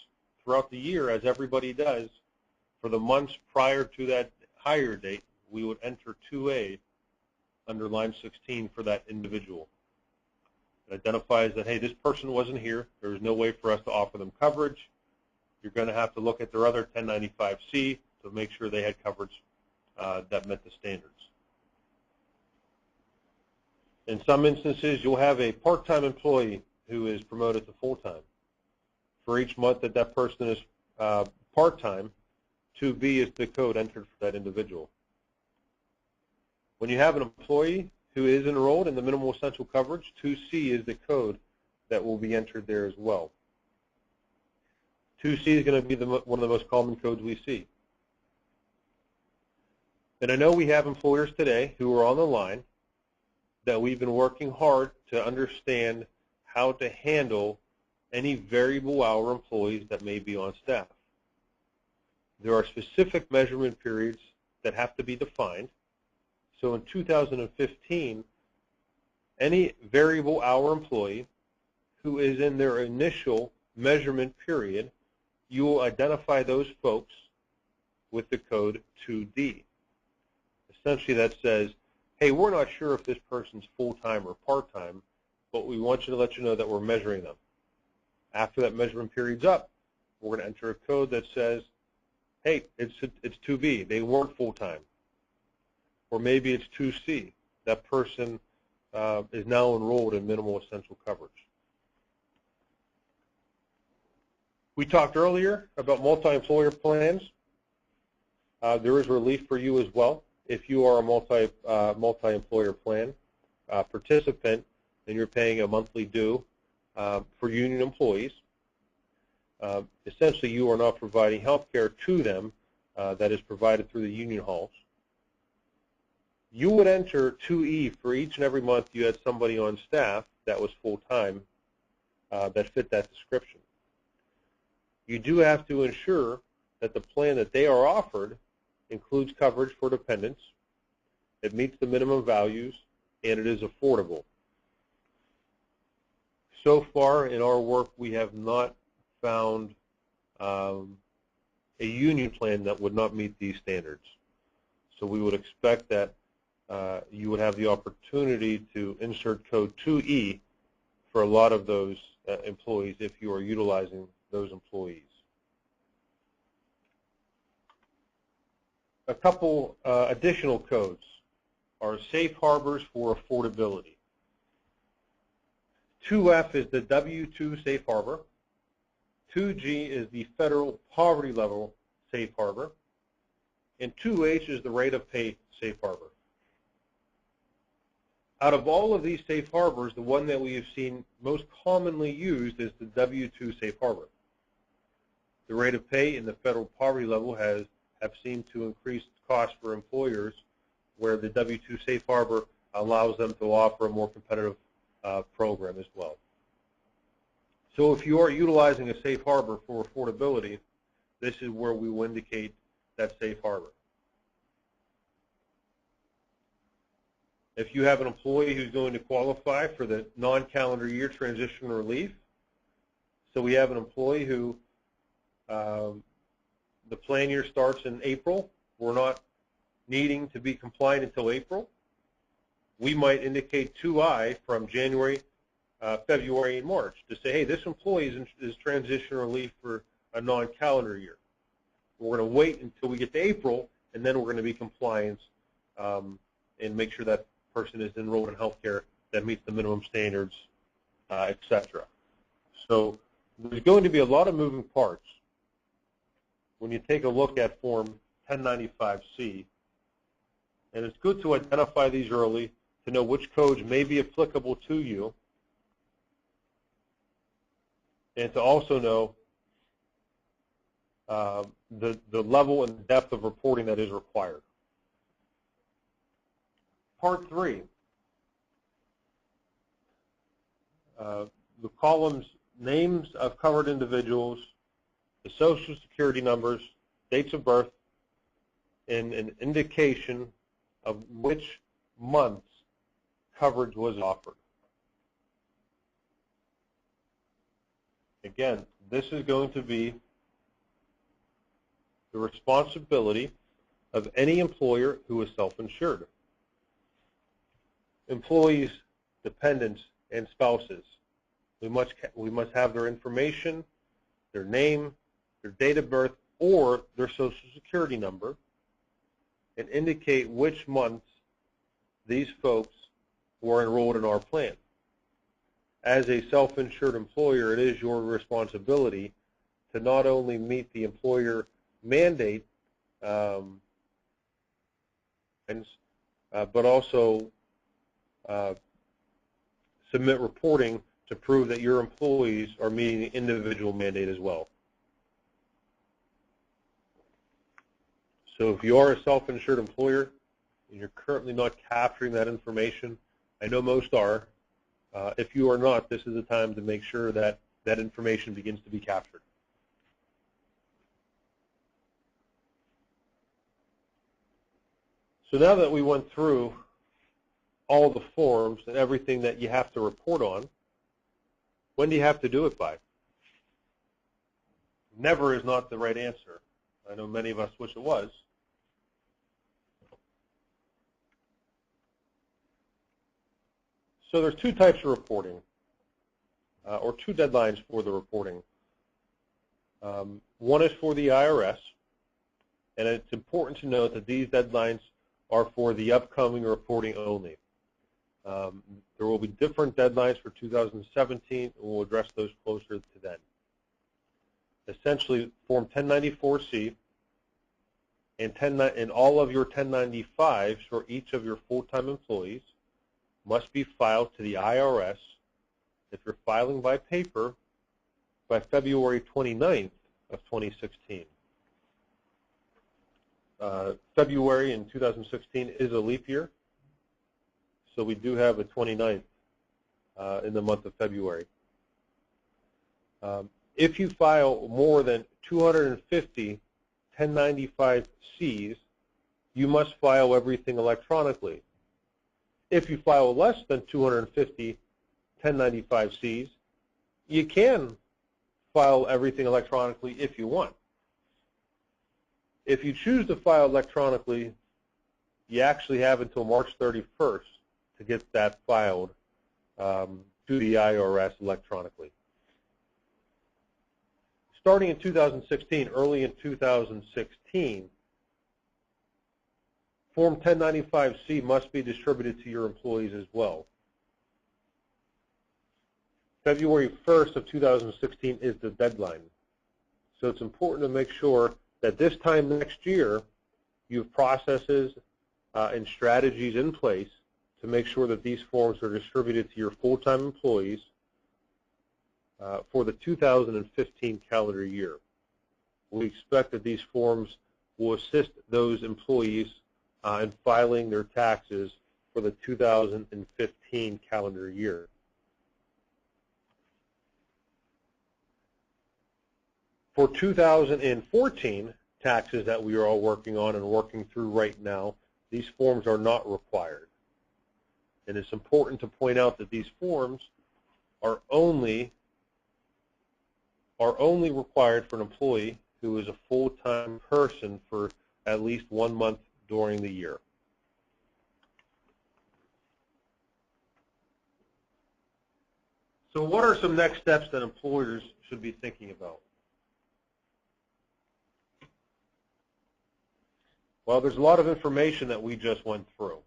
throughout the year, as everybody does, for the months prior to that hire date, we would enter 2A under line 16 for that individual. It identifies that, hey, this person wasn't here. There's no way for us to offer them coverage. You're going to have to look at their other 1095C to make sure they had coverage that met the standards. In some instances, you'll have a part-time employee who is promoted to full-time. For each month that that person is part-time, 2B is the code entered for that individual. When you have an employee who is enrolled in the minimal essential coverage, 2C is the code that will be entered there as well. 2C is going to be one of the most common codes we see. And I know we have employers today who are on the line that we've been working hard to understand how to handle any variable hour employees that may be on staff. There are specific measurement periods that have to be defined. So in 2015, any variable hour employee who is in their initial measurement period, you will identify those folks with the code 2D. Essentially that says, hey, we're not sure if this person's full-time or part-time, but we want you to let you know that we're measuring them. After that measurement period's up, we're going to enter a code that says, hey, it's 2B, they weren't full-time. Or maybe it's 2C, that person is now enrolled in minimal essential coverage. We talked earlier about multi-employer plans. There is relief for you as well if you are a multi-employer plan participant and you're paying a monthly due for union employees. Essentially, you are not providing health care to them that is provided through the union halls. You would enter 2E for each and every month you had somebody on staff that was full-time that fit that description. You do have to ensure that the plan that they are offered includes coverage for dependents, it meets the minimum values, and it is affordable. So far in our work, we have not found a union plan that would not meet these standards. So we would expect that you would have the opportunity to insert code 2E for a lot of those employees if you are utilizing those employees. A couple additional codes are safe harbors for affordability. 2F is the W-2 safe harbor. 2G is the federal poverty level safe harbor. And 2H is the rate of pay safe harbor. Out of all of these safe harbors, the one that we have seen most commonly used is the W-2 safe harbor. The rate of pay in the federal poverty level have seemed to increase costs for employers, where the W-2 safe harbor allows them to offer a more competitive program as well. So if you are utilizing a safe harbor for affordability, this is where we will indicate that safe harbor. If you have an employee who's going to qualify for the non-calendar year transition relief, so we have an employee who the plan year starts in April, we're not needing to be compliant until April, we might indicate 2I from January, February, and March to say, hey, this employee is transition relief for a non-calendar year. We're going to wait until we get to April, and then we're going to be compliant and make sure that person is enrolled in health care that meets the minimum standards, etc. So there's going to be a lot of moving parts when you take a look at Form 1095-C, and it's good to identify these early to know which codes may be applicable to you, and to also know the level and depth of reporting that is required. Part 3, the columns names of covered individuals, the Social Security numbers, dates of birth, and an indication of which months coverage was offered. Again, this is going to be the responsibility of any employer who is self-insured. Employees, dependents, and spouses, we must have their information, their name, their date of birth, or their Social Security number, and indicate which months these folks were enrolled in our plan. As a self-insured employer, it is your responsibility to not only meet the employer mandate, but also submit reporting to prove that your employees are meeting the individual mandate as well. So if you are a self-insured employer and you're currently not capturing that information, I know most are. If you are not, this is the time to make sure that that information begins to be captured. So now that we went through all the forms and everything that you have to report on, when do you have to do it by? Never is not the right answer. I know many of us wish it was. So there's two types of reporting, or two deadlines for the reporting. One is for the IRS, and it's important to note that these deadlines are for the upcoming reporting only. There will be different deadlines for 2017, and we'll address those closer to then. Essentially, Form 1094-C and all of your 1095s for each of your full-time employees must be filed to the IRS, if you're filing by paper, by February 29th of 2016. February in 2016 is a leap year, so we do have a 29th in the month of February. If you file more than 250 1095-Cs, you must file everything electronically. If you file less than 250 1095-Cs, you can file everything electronically if you want. If you choose to file electronically, you actually have until March 31st to get that filed to the IRS electronically. Starting in 2016, early in 2016, Form 1095-C must be distributed to your employees as well. February 1st of 2016 is the deadline. So it's important to make sure that this time next year you have processes and strategies in place to make sure that these forms are distributed to your full-time employees for the 2015 calendar year. We expect that these forms will assist those employees in filing their taxes for the 2015 calendar year. For 2014 taxes that we are all working on and working through right now, these forms are not required. And it's important to point out that these forms are only required for an employee who is a full-time person for at least 1 month during the year. So what are some next steps that employers should be thinking about? Well, there's a lot of information that we just went through.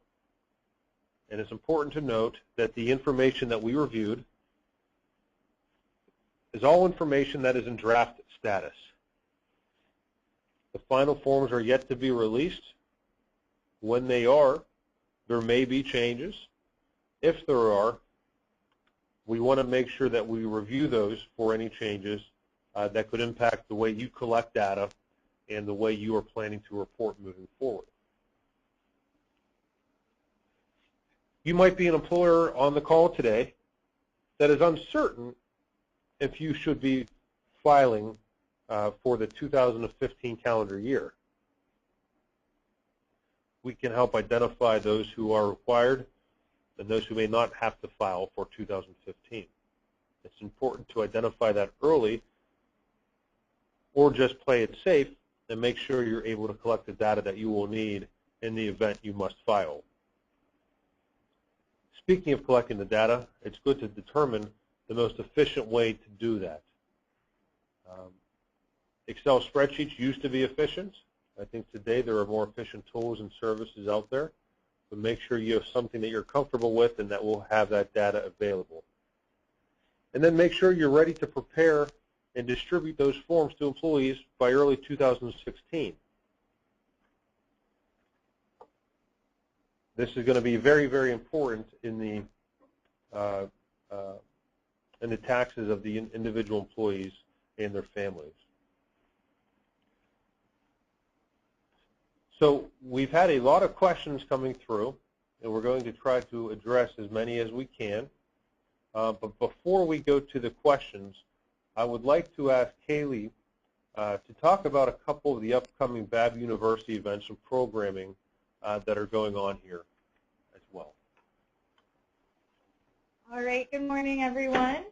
And it's important to note that the information that we reviewed is all information that is in draft status. The final forms are yet to be released. When they are, there may be changes. If there are, we want to make sure that we review those for any changes that could impact the way you collect data and the way you are planning to report moving forward. You might be an employer on the call today that is uncertain if you should be filing for the 2015 calendar year. We can help identify those who are required and those who may not have to file for 2015. It's important to identify that early or just play it safe and make sure you're able to collect the data that you will need in the event you must file. Speaking of collecting the data, it's good to determine the most efficient way to do that. Excel spreadsheets used to be efficient. I think today there are more efficient tools and services out there. But make sure you have something that you're comfortable with and that will have that data available. And then make sure you're ready to prepare and distribute those forms to employees by early 2016. This is going to be very, very important in the taxes of the individual employees and their families. So we've had a lot of questions coming through, and we're going to try to address as many as we can. But before we go to the questions, I would like to ask Kaylee to talk about a couple of the upcoming Babb University events and programming that are going on here as well. All right, good morning, everyone.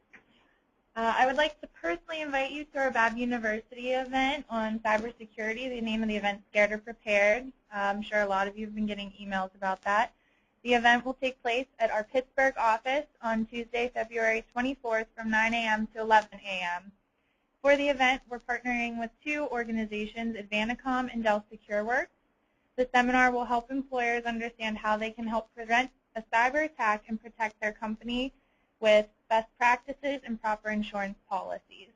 I would like to personally invite you to our Babb University event on cybersecurity. The name of the event is Scared or Prepared. I'm sure a lot of you have been getting emails about that. The event will take place at our Pittsburgh office on Tuesday, February 24th from 9 a.m. to 11 a.m. For the event, we're partnering with 2 organizations, Advanticom and Dell SecureWorks. The seminar will help employers understand how they can help prevent a cyber attack and protect their company with best practices and proper insurance policies.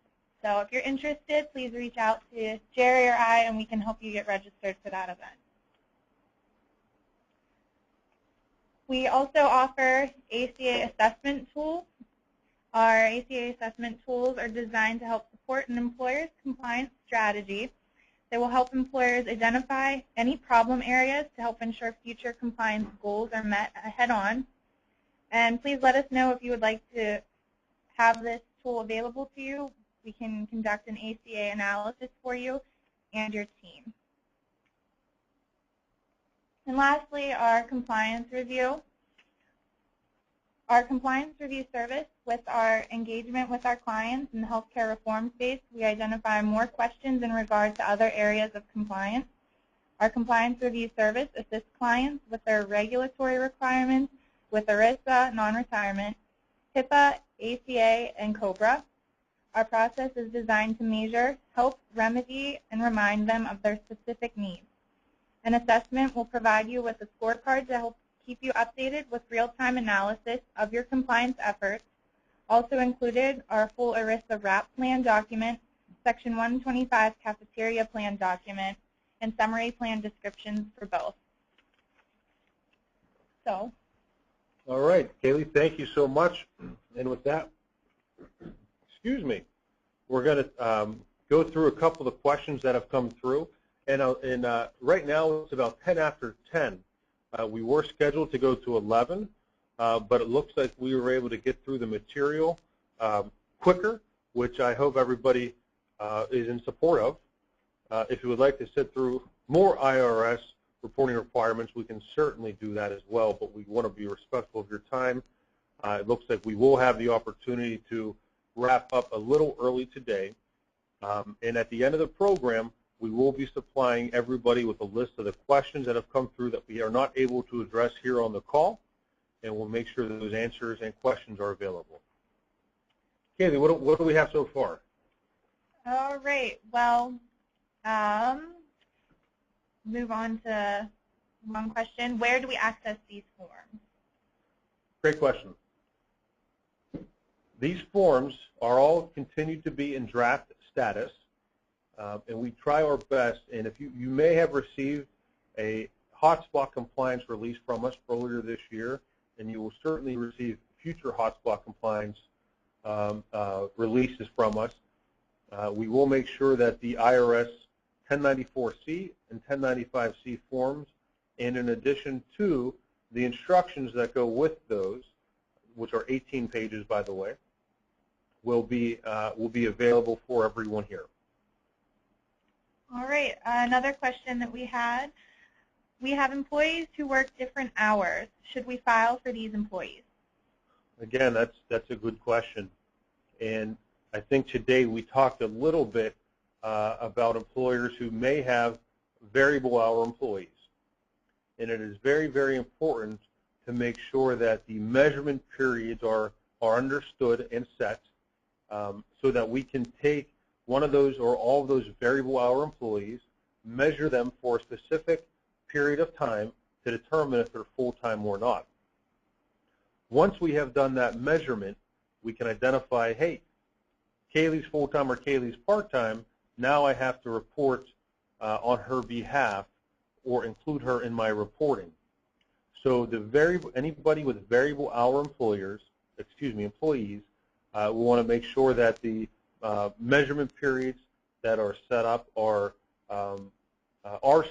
So if you're interested, please reach out to Jerry or I, and we can help you get registered for that event. We also offer ACA assessment tools. Our ACA assessment tools are designed to help support an employer's compliance strategy. They will help employers identify any problem areas to help ensure future compliance goals are met head-on. And please let us know if you would like to have this tool available to you. We can conduct an ACA analysis for you and your team. And lastly, our compliance review. Our compliance review service, with our engagement with our clients in the healthcare reform space, we identify more questions in regard to other areas of compliance. Our compliance review service assists clients with their regulatory requirements with ERISA, non-retirement, HIPAA, ACA, and COBRA. Our process is designed to measure, help, remedy, and remind them of their specific needs. An assessment will provide you with a scorecard to help keep you updated with real-time analysis of your compliance efforts. Also included are a full ERISA WRAP plan document, Section 125 cafeteria plan document, and summary plan descriptions for both. So. All right, Kaylee, thank you so much. And with that, excuse me, we're going to go through a couple of questions that have come through. And right now it's about 10 after 10. We were scheduled to go to 11, but it looks like we were able to get through the material quicker, which I hope everybody is in support of. If you would like to sit through more IRS reporting requirements, we can certainly do that as well, but we want to be respectful of your time. It looks like we will have the opportunity to wrap up a little early today. And at the end of the program, we will be supplying everybody with a list of the questions that have come through that we are not able to address here on the call, and we'll make sure that those answers and questions are available. Kaylee, what do we have so far? All right. Well, move on to one question. Where do we access these forms? Great question. These forms are all continued to be in draft status, and we try our best. And if you may have received a hotspot compliance release from us earlier this year, and you will certainly receive future hotspot compliance releases from us. We will make sure that the IRS 1094-C and 1095-C forms, and in addition to the instructions that go with those, which are 18 pages, by the way, will be available for everyone here. All right. Another question that we had. We have employees who work different hours. Should we file for these employees? Again, that's a good question. And I think today we talked a little bit about employers who may have variable hour employees. And it is very, very important to make sure that the measurement periods are understood and set so that we can take one of those or all of those variable hour employees, measure them for a specific period of time to determine if they're full-time or not. Once we have done that measurement, we can identify, hey, Kaylee's full-time or Kaylee's part-time, now I have to report on her behalf or include her in my reporting. So anybody with variable hour employees, we want to make sure that the measurement periods that are set up are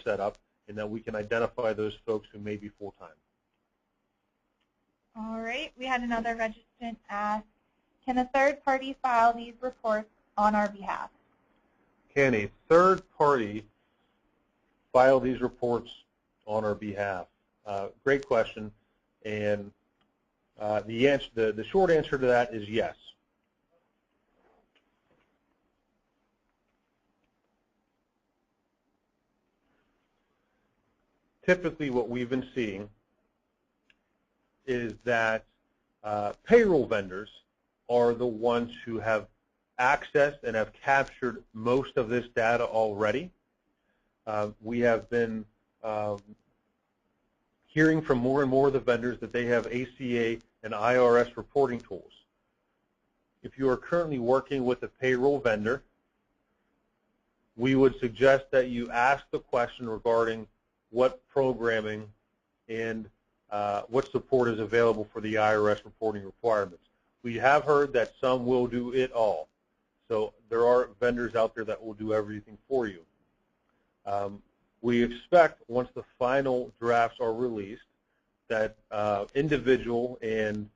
set up, and that we can identify those folks who may be full-time. All right. We had another registrant ask, can a third party file these reports on our behalf? Can a third party file these reports on our behalf? Great question. And the short answer to that is yes. Typically what we've been seeing is that payroll vendors are the ones who have accessed and have captured most of this data already. We have been hearing from more and more of the vendors that they have ACA and IRS reporting tools. If you are currently working with a payroll vendor, we would suggest that you ask the question regarding what programming and what support is available for the IRS reporting requirements. We have heard that some will do it all. So there are vendors out there that will do everything for you. We expect, once the final drafts are released, that individual and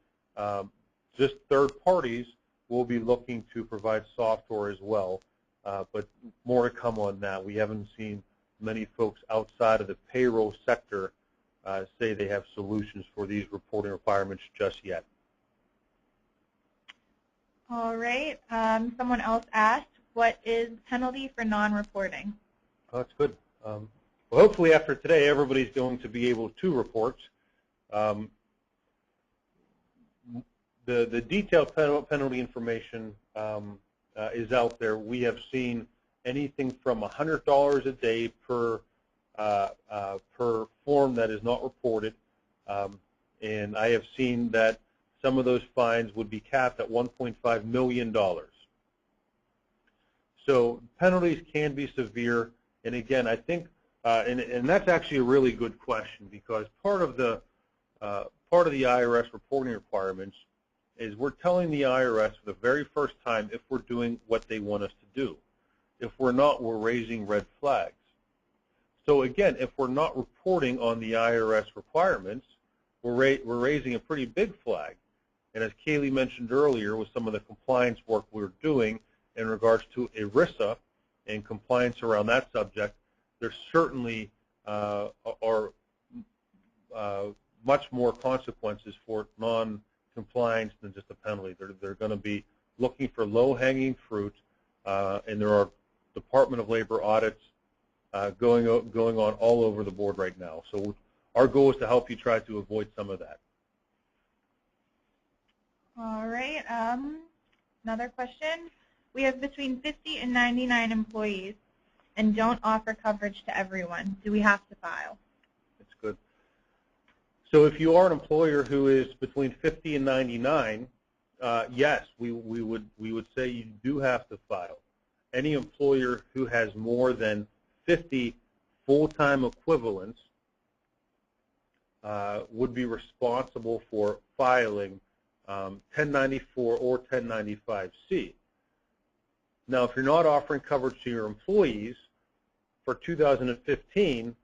just third parties will be looking to provide software as well. But more to come on that. We haven't seen many folks outside of the payroll sector say they have solutions for these reporting requirements just yet. All right. Someone else asked, what is the penalty for non-reporting? Oh, that's good. Well, hopefully after today, everybody's going to be able to report. The detailed penalty information is out there. We have seen anything from $100 a day per form that is not reported, and I have seen that some of those fines would be capped at $1.5 million. So penalties can be severe, and again, I think, and that's actually a really good question, because part of the IRS reporting requirements is we're telling the IRS for the very first time if we're doing what they want us to do. If we're not, we're raising red flags. So again, if we're not reporting on the IRS requirements, we're raising a pretty big flag. And as Kaylee mentioned earlier, with some of the compliance work we're doing in regards to ERISA and compliance around that subject, there certainly are much more consequences for non-compliance than just a penalty. They're going to be looking for low-hanging fruit, and there are Department of Labor audits going on all over the board right now. So our goal is to help you try to avoid some of that. All right. Another question. We have between 50 and 99 employees and don't offer coverage to everyone. Do we have to file? That's good. So if you are an employer who is between 50 and 99, yes, we would say you do have to file. Any employer who has more than 50 full-time equivalents would be responsible for filing 1094 or 1095-C. Now, if you're not offering coverage to your employees for 2015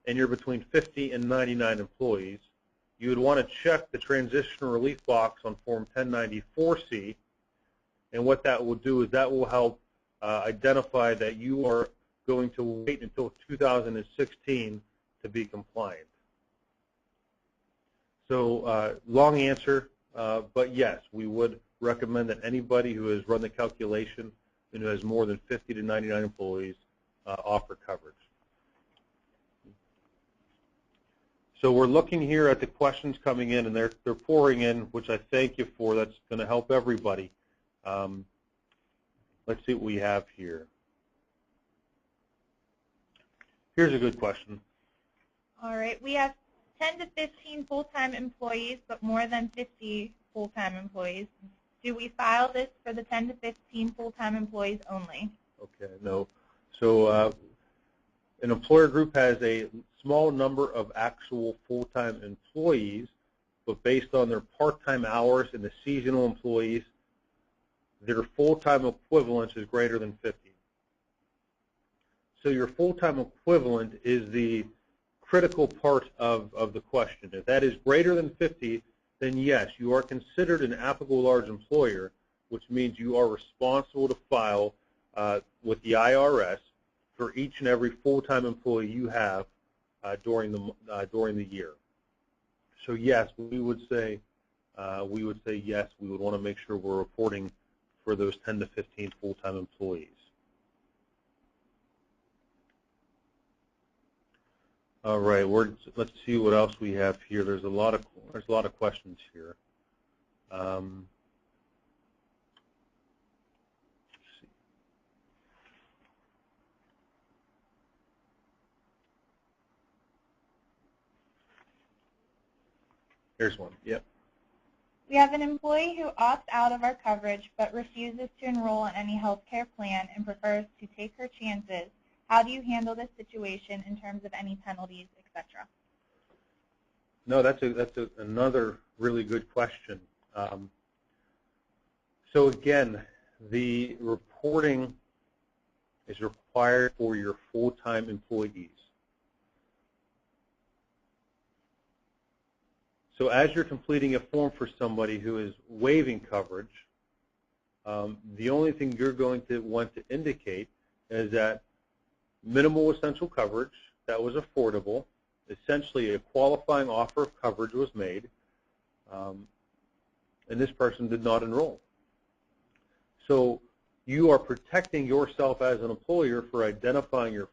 and you're between 50 and 99 employees, you would want to check the transitional relief box on Form 1094-C, and what that will do is that will help identify that you are going to wait until 2016 to be compliant. So long answer, but yes, we would recommend that anybody who has run the calculation and who has more than 50 to 99 employees offer coverage. So we're looking here at the questions coming in, and they're pouring in, which I thank you for. That's going to help everybody. Let's see what we have here. Here's a good question. All right. We have 10 to 15 full-time employees, but more than 50 full-time employees. Do we file this for the 10 to 15 full-time employees only? Okay, no. So an employer group has a small number of actual full-time employees, but based on their part-time hours and the seasonal employees, their full-time equivalent is greater than 50. So your full-time equivalent is the critical part of the question. If that is greater than 50, then yes, you are considered an applicable large employer, which means you are responsible to file with the IRS for each and every full-time employee you have during the year. So yes, we would say yes. We would want to make sure we're reporting for those 10 to 15 full-time employees. All right, let's see what else we have here. There's a lot of questions here. Let's see. Here's one. Yep. We have an employee who opts out of our coverage but refuses to enroll in any health care plan and prefers to take her chances. How do you handle this situation in terms of any penalties, etc.? No, that's another really good question. So again, the reporting is required for your full-time employees. So as you're completing a form for somebody who is waiving coverage, the only thing you're going to want to indicate is that minimal essential coverage that was affordable, essentially a qualifying offer of coverage was made, and this person did not enroll. So you are protecting yourself as an employer for identifying your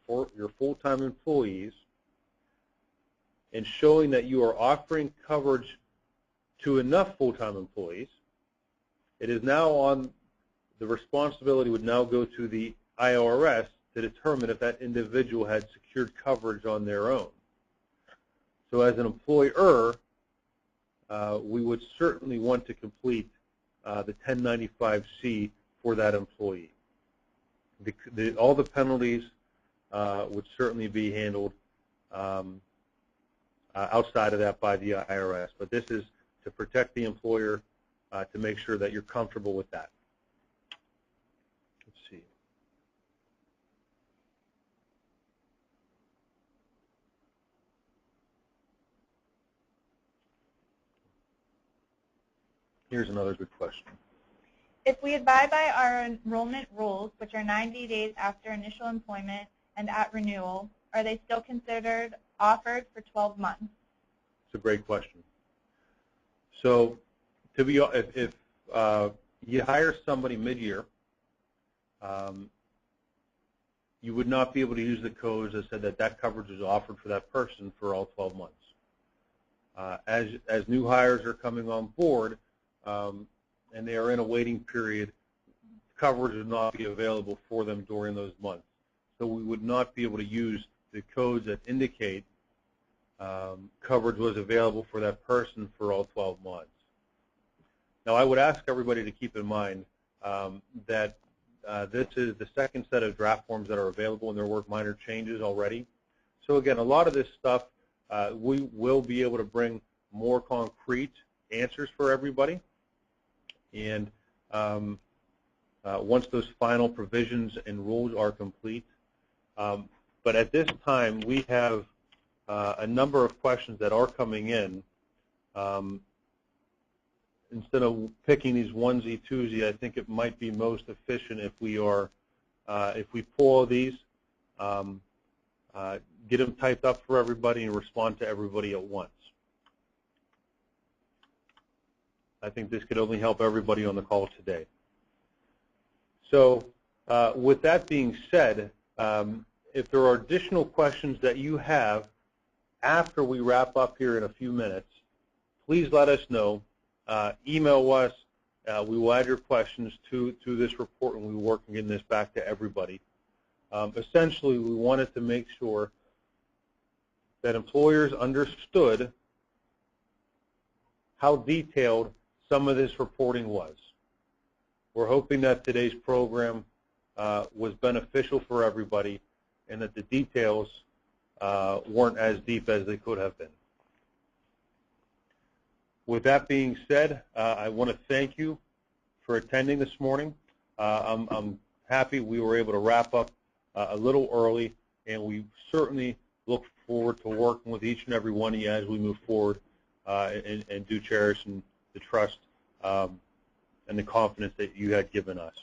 full-time employees and showing that you are offering coverage to enough full-time employees. It is now on, the responsibility would now go to the IRS to determine if that individual had secured coverage on their own. So as an employer, we would certainly want to complete the 1095-C for that employee. All the penalties would certainly be handled outside of that by the IRS, but this is to protect the employer, to make sure that you're comfortable with that. Let's see. Here's another good question. If we abide by our enrollment rules, which are 90 days after initial employment and at renewal, are they still considered offered for 12 months? It's a great question. So, if you hire somebody mid-year, you would not be able to use the codes that said that coverage is offered for that person for all 12 months. As new hires are coming on board, and they are in a waiting period, coverage would not be available for them during those months. So we would not be able to use the codes that indicate coverage was available for that person for all 12 months. Now, I would ask everybody to keep in mind that this is the second set of draft forms that are available, and there were minor changes already. So again, a lot of this stuff, we will be able to bring more concrete answers for everybody. And once those final provisions and rules are complete. But at this time, we have a number of questions that are coming in. Instead of picking these onesie, twosie, I think it might be most efficient if we are, if we pull these, get them typed up for everybody and respond to everybody at once. I think this could only help everybody on the call today. So with that being said, if there are additional questions that you have after we wrap up here in a few minutes, please let us know. Email us. We will add your questions to this report, and we will work on getting this back to everybody. Essentially, we wanted to make sure that employers understood how detailed some of this reporting was. We're hoping that today's program was beneficial for everybody and that the details weren't as deep as they could have been. With that being said, I want to thank you for attending this morning. I'm happy we were able to wrap up a little early, and we certainly look forward to working with each and every one of you as we move forward and do cherish the trust and the confidence that you had given us.